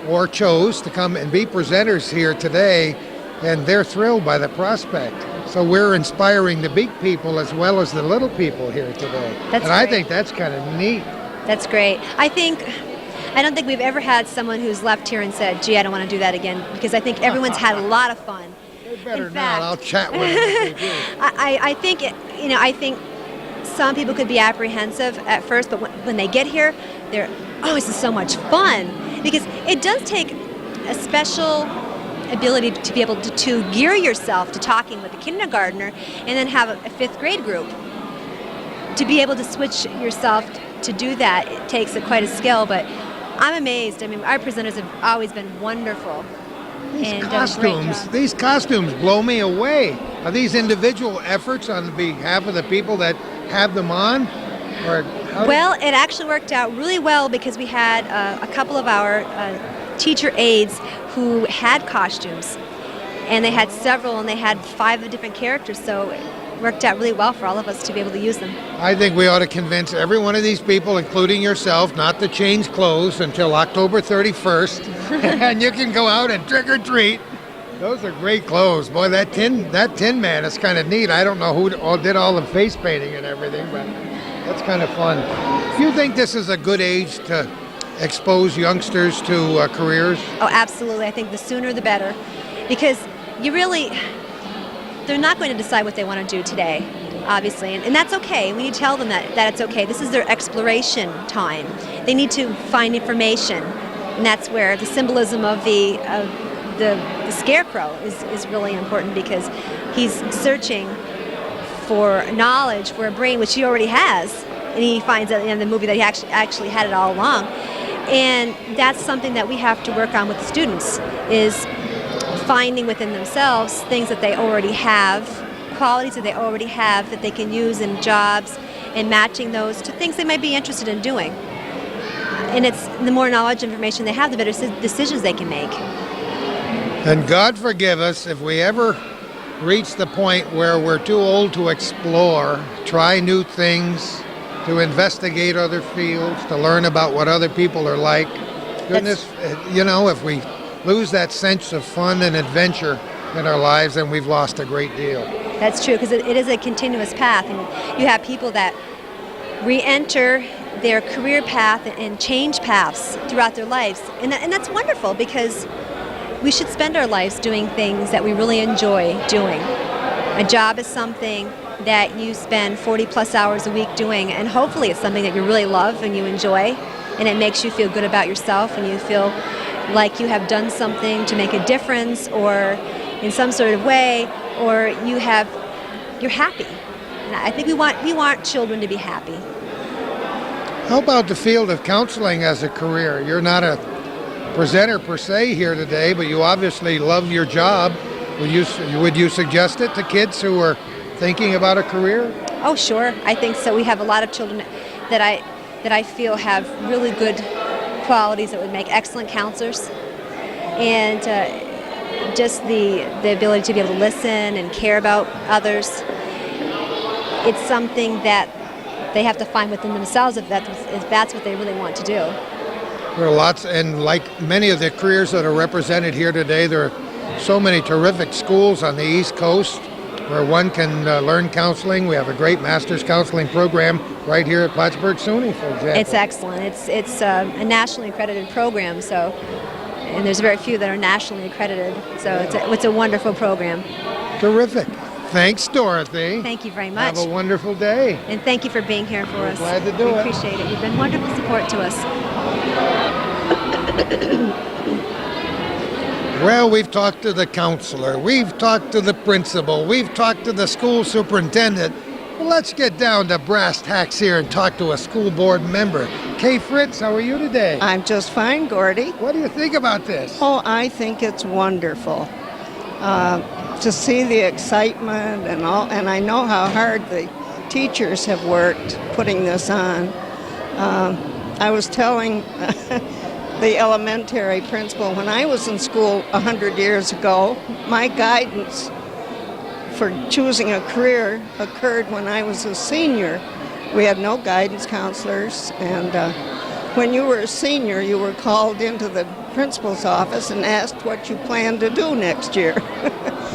or chose to come and be presenters here today, and they're thrilled by the prospect. So we're inspiring the big people as well as the little people here today. That's I great. think that's kind of neat. That's great. I don't think we've ever had someone who's left here and said, gee, I don't want to do that again, because I think everyone's had a lot of fun. Better In not. fact, I'll chat with them if they do. I think some people could be apprehensive at first, but when they get here, they're, oh, this is so much fun. Because it does take a special ability to be able to gear yourself to talking with a kindergartner and then have a fifth grade group. To be able to switch yourself to do that, it takes quite a skill, but I'm amazed. I mean, our presenters have always been wonderful. and done a great job. These costumes blow me away. Are these individual efforts on behalf of the people that have them on? Or Well, it actually worked out really well because we had a couple of our teacher aides who had costumes, and they had several, and they had 5 different characters, so it worked out really well for all of us to be able to use them. I think we ought to convince every one of these people, including yourself, not to change clothes until October 31st, and you can go out and trick or treat. Those are great clothes. Boy, that tin Man is kind of neat. I don't know who did all the face painting and everything, but that's kind of fun. Do you think this is a good age to expose youngsters to careers? Oh, absolutely. I think the sooner the better, because they're not going to decide what they want to do today, obviously, and that's okay. We need to tell them that it's okay. This is their exploration time. They need to find information, and that's where the symbolism of the scarecrow is really important, because he's searching for knowledge, for a brain, which he already has, and he finds out in the movie that he actually had it all along. And that's something that we have to work on with the students, is finding within themselves things that they already have, qualities that they already have that they can use in jobs, and matching those to things they might be interested in doing. And it's the more knowledge and information they have, the better decisions they can make. And God forgive us if we ever reach the point where we're too old to explore, try new things, to investigate other fields, to learn about what other people are like. Goodness, if we lose that sense of fun and adventure in our lives, then we've lost a great deal. That's true, because it is a continuous path, and you have people that re-enter their career path and change paths throughout their lives, and that's wonderful, because we should spend our lives doing things that we really enjoy doing. A job is something that you spend 40 plus hours a week doing, and hopefully it's something that you really love and you enjoy, and it makes you feel good about yourself, and you feel like you have done something to make a difference, or in some sort of way, or you're happy. And I think we want children to be happy. How about the field of counseling as a career? You're not a presenter per se here today, but you obviously love your job. Would you suggest it to kids who are thinking about a career? Oh, sure. I think so. We have a lot of children that I feel have really good qualities that would make excellent counselors, and just the ability to be able to listen and care about others. It's something that they have to find within themselves if that's what they really want to do. There are lots, and like many of the careers that are represented here today, there are so many terrific schools on the East Coast where one can learn counseling. We have a great master's counseling program right here at Plattsburgh SUNY, for example. It's excellent. It's a nationally accredited program, and there's very few that are nationally accredited, so it's a wonderful program. Terrific. Thanks, Dorothy. Thank you very much. Have a wonderful day. And thank you for being here for us. Glad to do it. We appreciate it. You've been wonderful support to us. Well, we've talked to the counselor, we've talked to the principal, we've talked to the school superintendent. Well, let's get down to brass tacks here and talk to a school board member. Kay Fritz, how are you today? I'm just fine, Gordy. What do you think about this? Oh, I think it's wonderful. To see the excitement and all, and I know how hard the teachers have worked putting this on. I was telling the elementary principal, when I was in school 100 years ago, my guidance for choosing a career occurred when I was a senior. We had no guidance counselors, and when you were a senior, you were called into the principal's office and asked what you planned to do next year.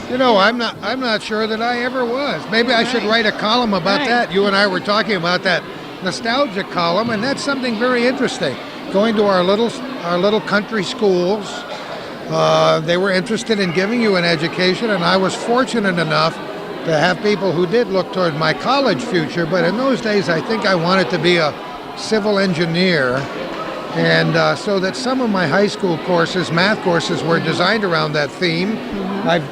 You know, I'm not sure that I ever was. Maybe I should write a column about that. You and I were talking about that nostalgia column, and that's something very interesting. Going to our little country schools, they were interested in giving you an education, and I was fortunate enough to have people who did look toward my college future, but in those days I think I wanted to be a civil engineer, and so that some of my high school courses, math courses, were designed around that theme. I've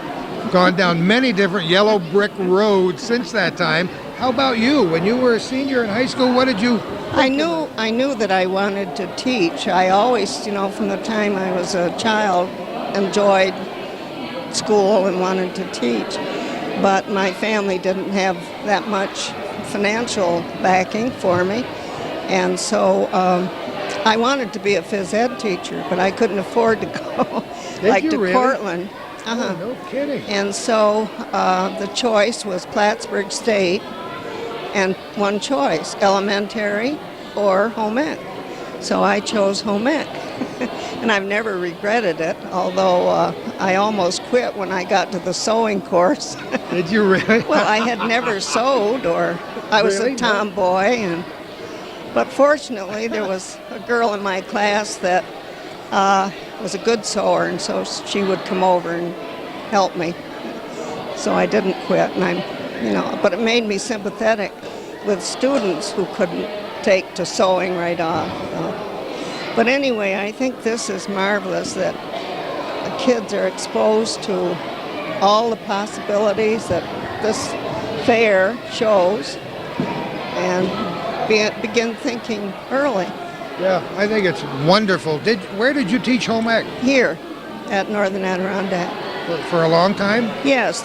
gone down many different yellow brick roads since that time. How about you? When you were a senior in high school, what did you... I knew that I wanted to teach. I always, from the time I was a child, enjoyed school and wanted to teach. But my family didn't have that much financial backing for me. And so I wanted to be a phys ed teacher, but I couldn't afford to go to really? Cortland. Oh, no kidding. And so the choice was Plattsburgh State, and one choice, elementary or home ec. So I chose home ec, and I've never regretted it, although I almost quit when I got to the sewing course. Did you really? Well, I had never sewed, or I was Really? a tomboy, but fortunately there was a girl in my class that was a good sewer, and so she would come over and help me. So I didn't quit, and but it made me sympathetic with students who couldn't take to sewing right off. But anyway, I think this is marvelous that the kids are exposed to all the possibilities that this fair shows and begin thinking early. Yeah, I think it's wonderful. Where did you teach home ec? Here at Northern Adirondack. For a long time? Yes,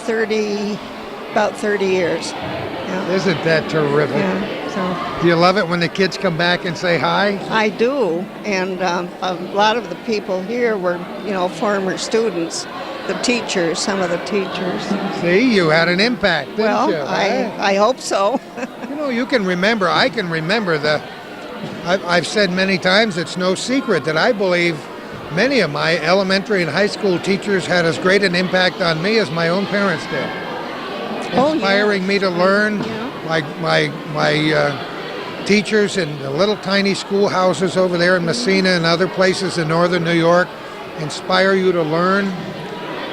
about 30 years. Yeah. Isn't that terrific? Yeah, so Do you love it when the kids come back and say hi? I do, and a lot of the people here were, former students, the teachers, some of the teachers. See, you had an impact, didn't Well, you? I hope so. You can remember, I can remember I've said many times, it's no secret that I believe many of my elementary and high school teachers had as great an impact on me as my own parents did. Inspiring me to learn. My teachers in the little tiny schoolhouses over there in Messina and other places in northern New York inspire you to learn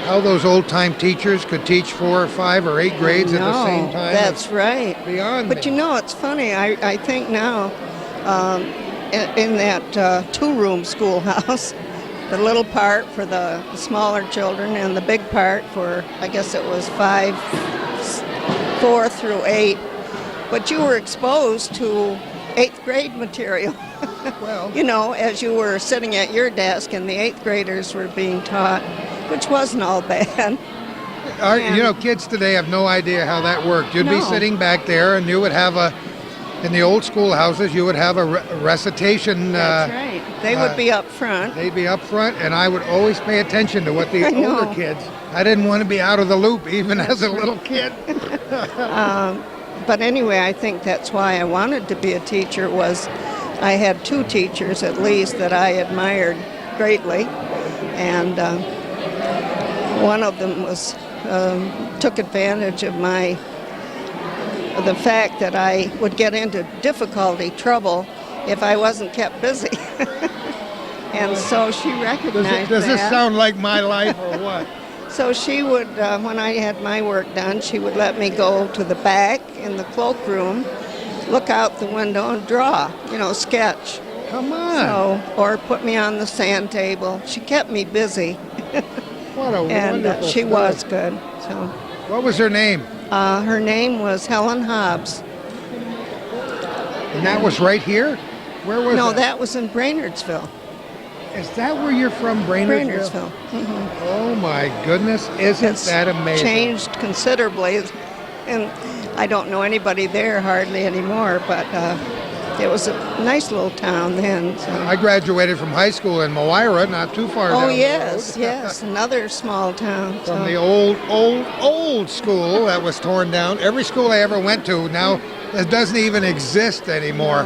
how those old-time teachers could teach 4 or 5 or 8 grades at the same time. That's right. Beyond But me. it's funny. I think now in that two-room schoolhouse, the little part for the smaller children and the big part for, I guess it was 4 through 8. But you were exposed to 8th grade material. Well, as you were sitting at your desk and the 8th graders were being taught, which wasn't all bad. Kids today have no idea how that worked. You'd be No. sitting back there and you would have in the old schoolhouses, you would have a recitation. That's right. They would be up front. They'd be up front, and I would always pay attention to what the I know. older kids. I didn't want to be out of the loop, even as a little kid. But anyway, I think that's why I wanted to be a teacher. Was I had 2 teachers at least that I admired greatly, and one of them was took advantage of the fact that I would get into trouble if I wasn't kept busy. And so she recognized Does this that. sound like my life or what? So she would, when I had my work done, she would let me go to the back in the cloakroom, look out the window and draw, sketch. Come on. Or put me on the sand table. She kept me busy. What a And wonderful she story. was good. So What was her name? her name was Helen Hobbs. And that was right here? Where was No, that? that was in Brainardsville. Is that where you're from, Brainardsville? Oh my goodness, isn't that amazing? Changed considerably, and I don't know anybody there hardly anymore, but it was a nice little town then. So. I graduated from high school in Moira, not too far down Oh the yes, road. yes, another small town. From so. the old school that was torn down. Every school I ever went to now it doesn't even exist anymore.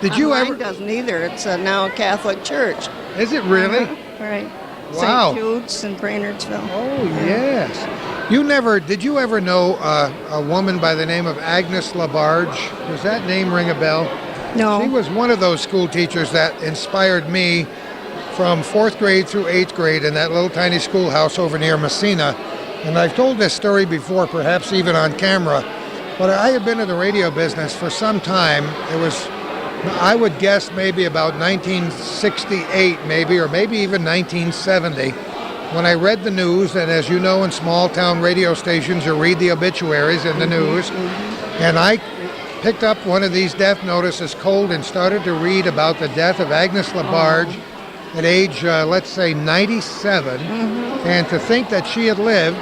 Did you Mine ever? doesn't either. It's now a Catholic church. Is it really? Right. Wow. St. Jude's in Brainardsville. Oh yes. Did you ever know a woman by the name of Agnes Labarge? Does that name ring a bell? No. She was one of those school teachers that inspired me from 4th grade through 8th grade in that little tiny schoolhouse over near Messina. And I've told this story before, perhaps even on camera, but I had been in the radio business for some time. It was, I would guess, maybe about 1968, or maybe even 1970, when I read the news, and as you know, in small town radio stations, you read the obituaries in the news, and I picked up one of these death notices cold and started to read about the death of Agnes Labarge at age, let's say, 97, and to think that she had lived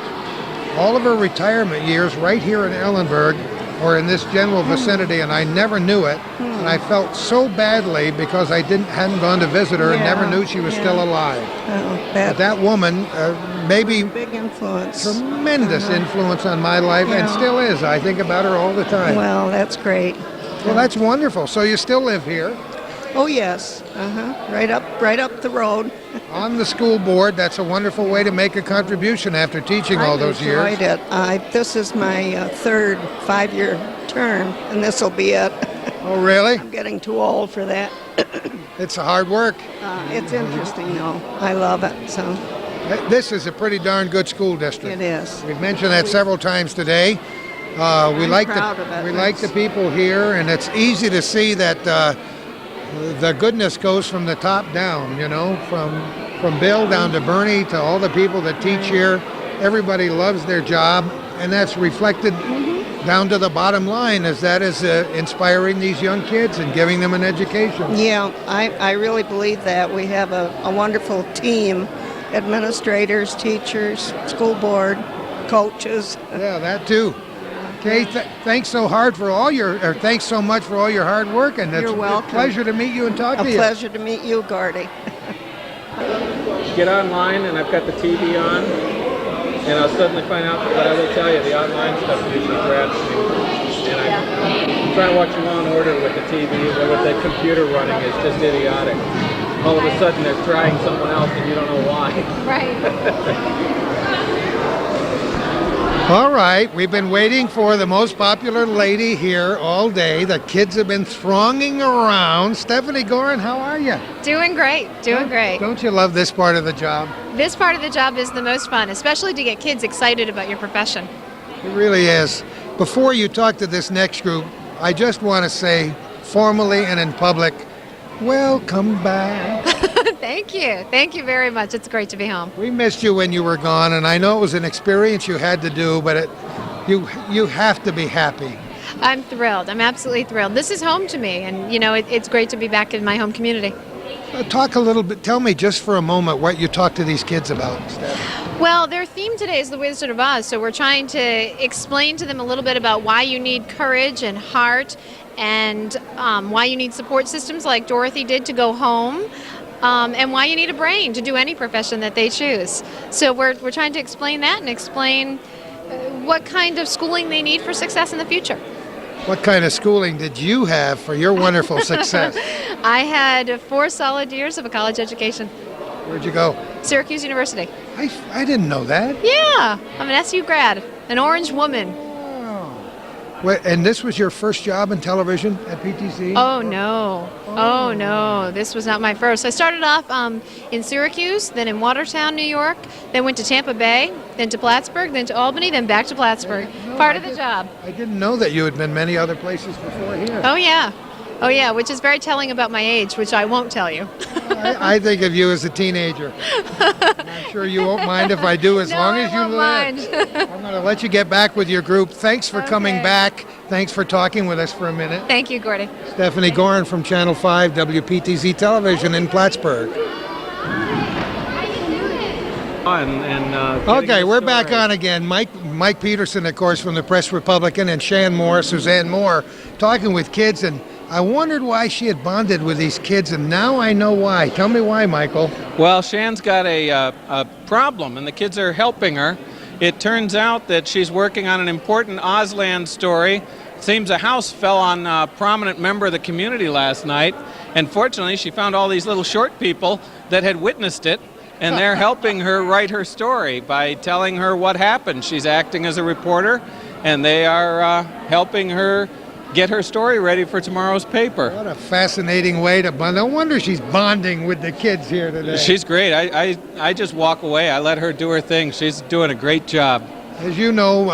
all of her retirement years right here in Ellenburg or in this general vicinity, and I never knew it. And I felt so badly because I hadn't gone to visit her and never knew she was still alive. But that woman, maybe big influence, tremendous influence on my life, and still is. I think about her all the time. Well, that's great. Well, that's wonderful. So you still live here? Oh yes, right up the road. On the school board. That's a wonderful way to make a contribution after teaching all those years. I enjoyed it. This is my third 5-year term, and this will be it. Oh, really? I'm getting too old for that. It's hard work. It's interesting, though. I love it. So this is a pretty darn good school district. it is. We've mentioned that several times today. We like proud of it. we like the people here, and it's easy to see that the goodness goes from the top down. You know, from Bill down to Bernie to all the people that teach here. Everybody loves their job, and that's reflected down to the bottom line, as that is inspiring these young kids and giving them an education. Yeah, I really believe that. We have a wonderful team, administrators, teachers, school board, coaches. Yeah, that too. Okay, thanks so much for all your hard work, and You're welcome. a pleasure to meet you and talk to you. A pleasure to meet you, Gordy. Get online, and I've got the TV on, and I'll suddenly find out, but I will tell you, the online stuff usually grabs me. And I'm trying to watch Law and Order with the TV, but with the computer running, it's just idiotic. All of a sudden, they're trying someone else, and you don't know why. Right. All right, we've been waiting for the most popular lady here all day. The kids have been thronging around. Stephanie Gorin, how are you? Doing great, doing great. Don't you love this part of the job? This part of the job is the most fun, especially to get kids excited about your profession. It really is. Before you talk to this next group, I just want to say, formally and in public, welcome back. Thank you very much. It's great to be home. We missed you when you were gone, and I know it was an experience you had to do, but you have to be happy. I'm thrilled. I'm absolutely thrilled. This is home to me, and it's great to be back in my home community. Talk a little bit. Tell me just for a moment what you talk to these kids about, Steph. Well, their theme today is the Wizard of Oz, so we're trying to explain to them a little bit about why you need courage and heart, and why you need support systems like Dorothy did to go home. And why you need a brain to do any profession that they choose. So we're trying to explain that and explain what kind of schooling they need for success in the future. What kind of schooling did you have for your wonderful success? I had 4 solid years of a college education. Where'd you go? Syracuse University. I didn't know that. Yeah, I'm an SU grad, an orange woman. Wait, and this was your first job in television at PTC? Oh no, this was not my first. I started off in Syracuse, then in Watertown, New York, then went to Tampa Bay, then to Plattsburgh, then to Albany, then back to Plattsburgh. Part of the job. I didn't know that you had been many other places before here. Oh yeah, which is very telling about my age, which I won't tell you. I think of you as a teenager. I'm sure you won't mind if I do, as long as you live. I'm going to let you get back with your group. Thanks for coming back. Thanks for talking with us for a minute. Thank you, Gordy. Stephanie Gorin from Channel 5 WPTZ Television in Plattsburgh. Okay, we're back on again. Mike Peterson, of course, from the Press Republican, and Suzanne Moore, talking with kids, and I wondered why she had bonded with these kids, and now I know why. Tell me why, Michael. Well, Shan's got a problem, and the kids are helping her. It turns out that she's working on an important Ozland story. Seems a house fell on a prominent member of the community last night, and fortunately she found all these little short people that had witnessed it, and they're helping her write her story by telling her what happened. She's acting as a reporter, and they are helping her get her story ready for tomorrow's paper. What a fascinating way to bond. No wonder she's bonding with the kids here today. She's great. I just walk away. I let her do her thing. She's doing a great job. As you know,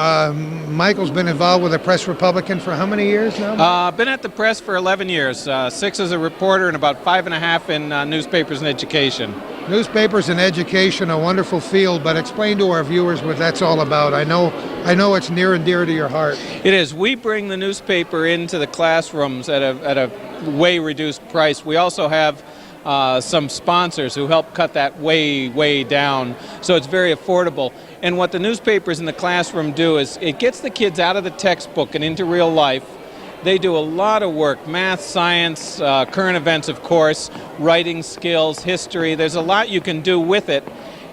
Michael's been involved with the Press Republican for how many years now? Been at the Press for 11 years, 6 as a reporter and about 5.5 in newspapers and education. Newspapers and education, a wonderful field, but explain to our viewers what that's all about. I know it's near and dear to your heart. It is. We bring the newspaper into the classrooms at a way reduced price. We also have some sponsors who help cut that way down, so it's very affordable. And what the newspapers in the classroom do is it gets the kids out of the textbook and into real life. They do a lot of work, math, science, current events, of course, writing skills, history. There's a lot you can do with it.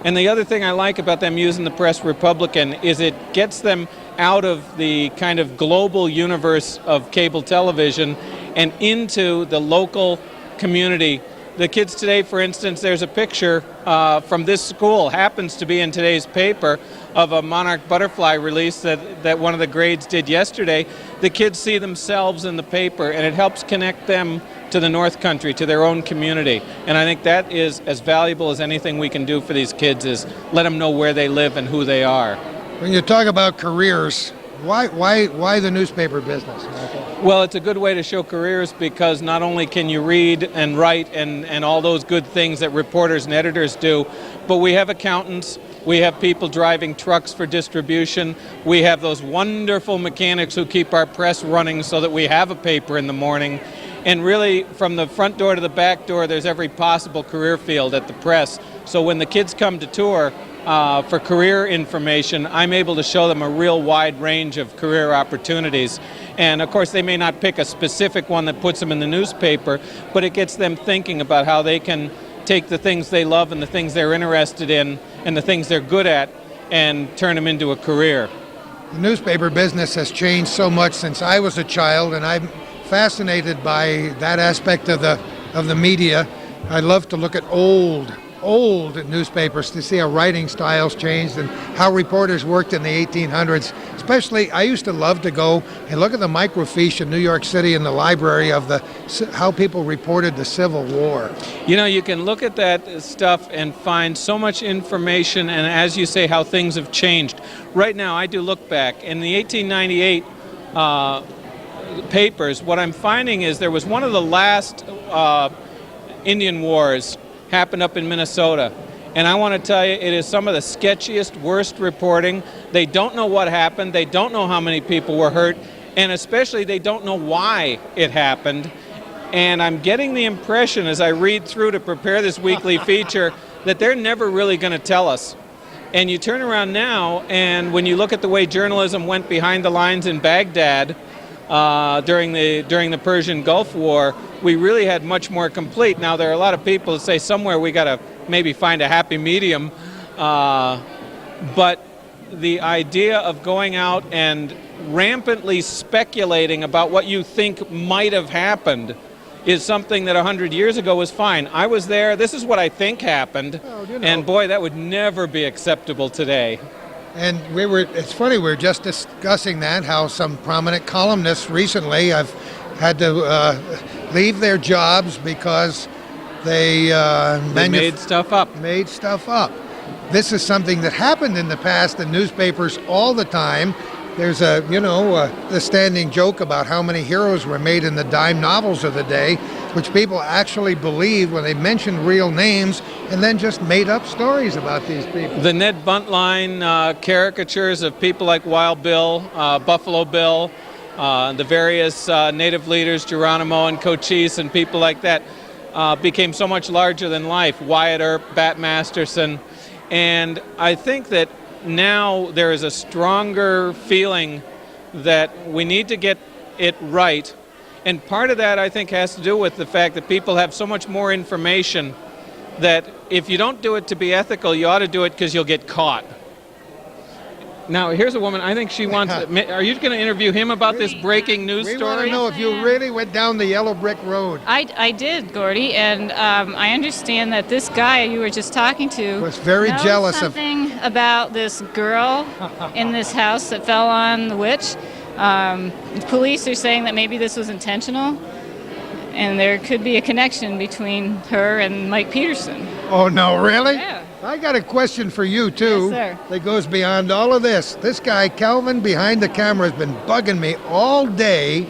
And the other thing I like about them using the Press Republican is it gets them out of the kind of global universe of cable television and into the local community. The kids today, for instance, there's a picture from this school, happens to be in today's paper, of a monarch butterfly release that one of the grades did yesterday. The kids see themselves in the paper, and it helps connect them to the North Country, to their own community. And I think that is as valuable as anything we can do for these kids, is let them know where they live and who they are. When you talk about careers, why the newspaper business, Michael? Well, it's a good way to show careers because not only can you read and write and all those good things that reporters and editors do, but we have accountants, we have people driving trucks for distribution, we have those wonderful mechanics who keep our press running so that we have a paper in the morning. And really, from the front door to the back door, there's every possible career field at the press. So when the kids come to tour for career information, I'm able to show them a real wide range of career opportunities. And of course, they may not pick a specific one that puts them in the newspaper, but it gets them thinking about how they can take the things they love and the things they're interested in and the things they're good at and turn them into a career. The newspaper business has changed so much since I was a child, and I'm fascinated by that aspect of the media. I love to look at old newspapers to see how writing styles changed and how reporters worked in the 1800s. Especially, I used to love to go and look at the microfiche in New York City in the library of how people reported the Civil War. You know, you can look at that stuff and find so much information, and as you say, how things have changed. Right now, I do look back. In the 1898 papers, what I'm finding is there was one of the last Indian Wars happened up in Minnesota. And I want to tell you, it is some of the sketchiest, worst reporting. They don't know what happened. They don't know how many people were hurt. And especially, they don't know why it happened. And I'm getting the impression, as I read through to prepare this weekly feature, that they're never really going to tell us. And you turn around now, and when you look at the way journalism went behind the lines in Baghdad during the Persian Gulf War, we really had much more complete. Now, there are a lot of people that say somewhere we got to maybe find a happy medium, but the idea of going out and rampantly speculating about what you think might have happened is something that 100 years ago was fine. I was there, this is what I think happened, and boy, that would never be acceptable today. And it's funny, we were just discussing that, how some prominent columnists recently have had to leave their jobs because they made stuff up. This is something that happened in the past in newspapers all the time. There's the standing joke about how many heroes were made in the dime novels of the day, which people actually believed when they mentioned real names and then just made up stories about these people. The Ned Buntline caricatures of people like Wild Bill, Buffalo Bill, the various native leaders, Geronimo and Cochise and people like that, became so much larger than life. Wyatt Earp, Bat Masterson. And I think that now there is a stronger feeling that we need to get it right. And part of that, I think, has to do with the fact that people have so much more information that if you don't do it to be ethical, you ought to do it because you'll get caught. Now, here's a woman, I think she wants... Are you going to interview him about this breaking news story? We want to know if you really went down the yellow brick road. I did, Gordy, and I understand that this guy you were just talking to was very jealous of something about this girl in this house that fell on the witch. Police are saying that maybe this was intentional, and there could be a connection between her and Mike Peterson. Oh, no, really? Yeah. I got a question for you, too, yes, sir. That goes beyond all of this. This guy, Calvin, behind the camera, has been bugging me all day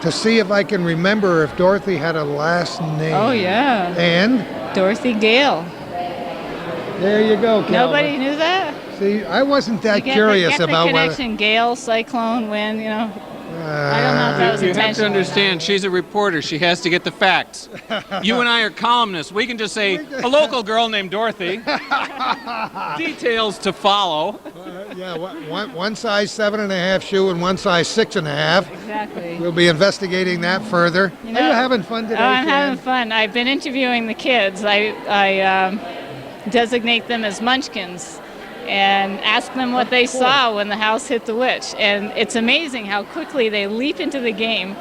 to see if I can remember if Dorothy had a last name. Oh, yeah. And? Dorothy Gale. There you go, Calvin. Nobody knew that? See, I wasn't that curious about the connection. Gale, cyclone, wind, I don't know if that was You have to intentional. understand, she's a reporter. She has to get the facts. You and I are columnists. We can just say, a local girl named Dorothy. Details to follow. Yeah, one size 7.5 shoe and one size 6.5. Exactly. We'll be investigating that further. Are you having fun today, Oh, I'm Shan? having fun. I've been interviewing the kids. I designate them as munchkins and ask them what they saw when the house hit the witch. And it's amazing how quickly they leap into the game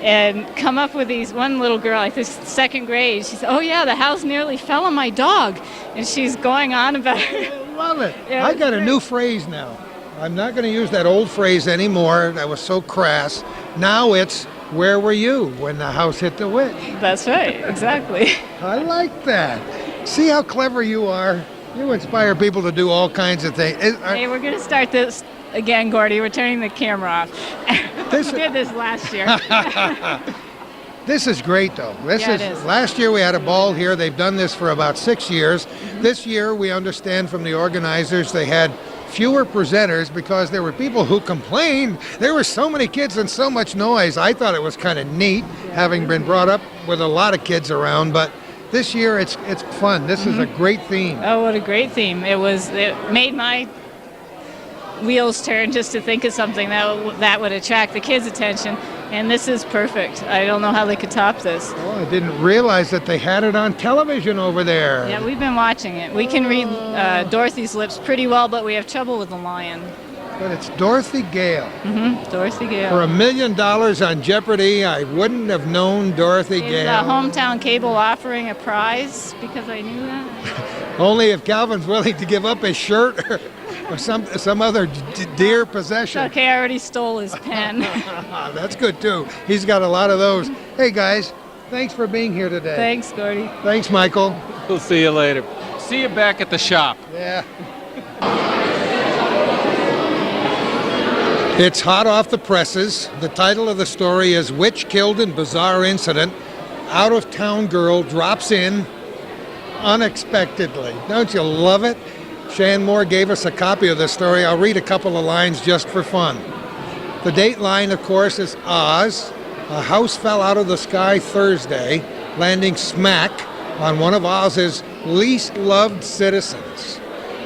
and come up with these. One little girl, I think second grade, she said, "Oh yeah, the house nearly fell on my dog." And she's going on about it. I love it. Yeah, I got a new phrase now. I'm not going to use that old phrase anymore. That was so crass. Now it's, where were you when the house hit the witch? That's right, exactly. I like that. See how clever you are? You inspire people to do all kinds of things. Hey, we're going to start this again, Gordy. We're turning the camera off. We did this last year. This is great, though. Yeah, it is. Last year we had a ball here. They've done this for about 6 years. This year we understand from the organizers they had fewer presenters because there were people who complained there were so many kids and so much noise. I thought it was kind of neat, having been brought up with a lot of kids around, but this year it's fun. This is a great theme. Oh, what a great theme. It made my wheels turn just to think of something that would attract the kids' attention, and this is perfect. I don't know how they could top this. Oh, I didn't realize that they had it on television over there. Yeah, we've been watching it. We can read Dorothy's lips pretty well, but we have trouble with the lion. But it's Dorothy Gale. Dorothy Gale. For $1 million on Jeopardy, I wouldn't have known Dorothy Is Gale. Hometown Cable offering a prize because I knew that? Only if Calvin's willing to give up his shirt or some other dear possession. Okay, I already stole his pen. That's good too. He's got a lot of those. Hey guys, thanks for being here today. Thanks, Gordy. Thanks, Michael. We'll see you later. See you back at the shop. Yeah. It's hot off the presses. The title of the story is Witch Killed in Bizarre Incident. Out-of-town girl drops in unexpectedly. Don't you love it? Shan Moore gave us a copy of the story. I'll read a couple of lines just for fun. The date line, of course, is Oz. A house fell out of the sky Thursday, landing smack on one of Oz's least loved citizens.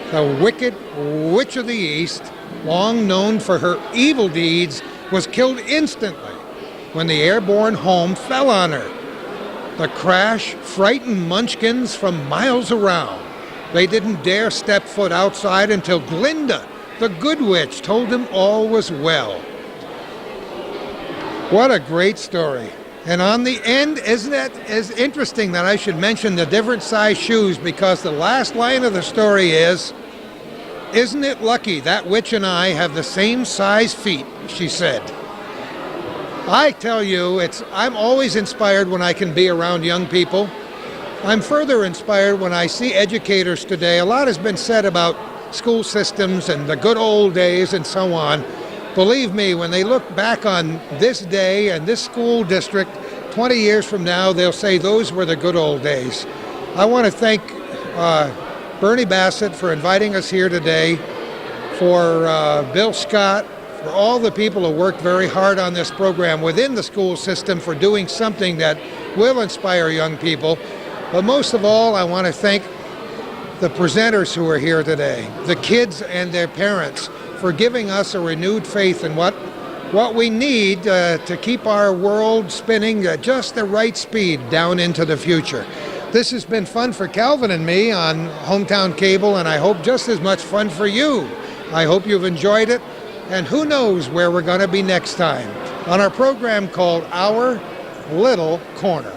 The Wicked Witch of the East, long known for her evil deeds, was killed instantly when the airborne home fell on her. The crash frightened munchkins from miles around. They didn't dare step foot outside until Glinda, the good witch, told them all was well. What a great story. And on the end, isn't it interesting that I should mention the different size shoes, because the last line of the story is, "Isn't it lucky that witch and I have the same size feet," she said. I tell you, I'm always inspired when I can be around young people. I'm further inspired when I see educators today. A lot has been said about school systems and the good old days and so on. Believe me, when they look back on this day and this school district 20 years from now, they'll say those were the good old days. I want to thank Bernie Bassett for inviting us here today, for Bill Scott, for all the people who worked very hard on this program within the school system for doing something that will inspire young people. But most of all, I want to thank the presenters who are here today, the kids and their parents, for giving us a renewed faith in what we need to keep our world spinning at just the right speed down into the future. This has been fun for Calvin and me on Hometown Cable, and I hope just as much fun for you. I hope you've enjoyed it, and who knows where we're going to be next time on our program called Our Little Corner.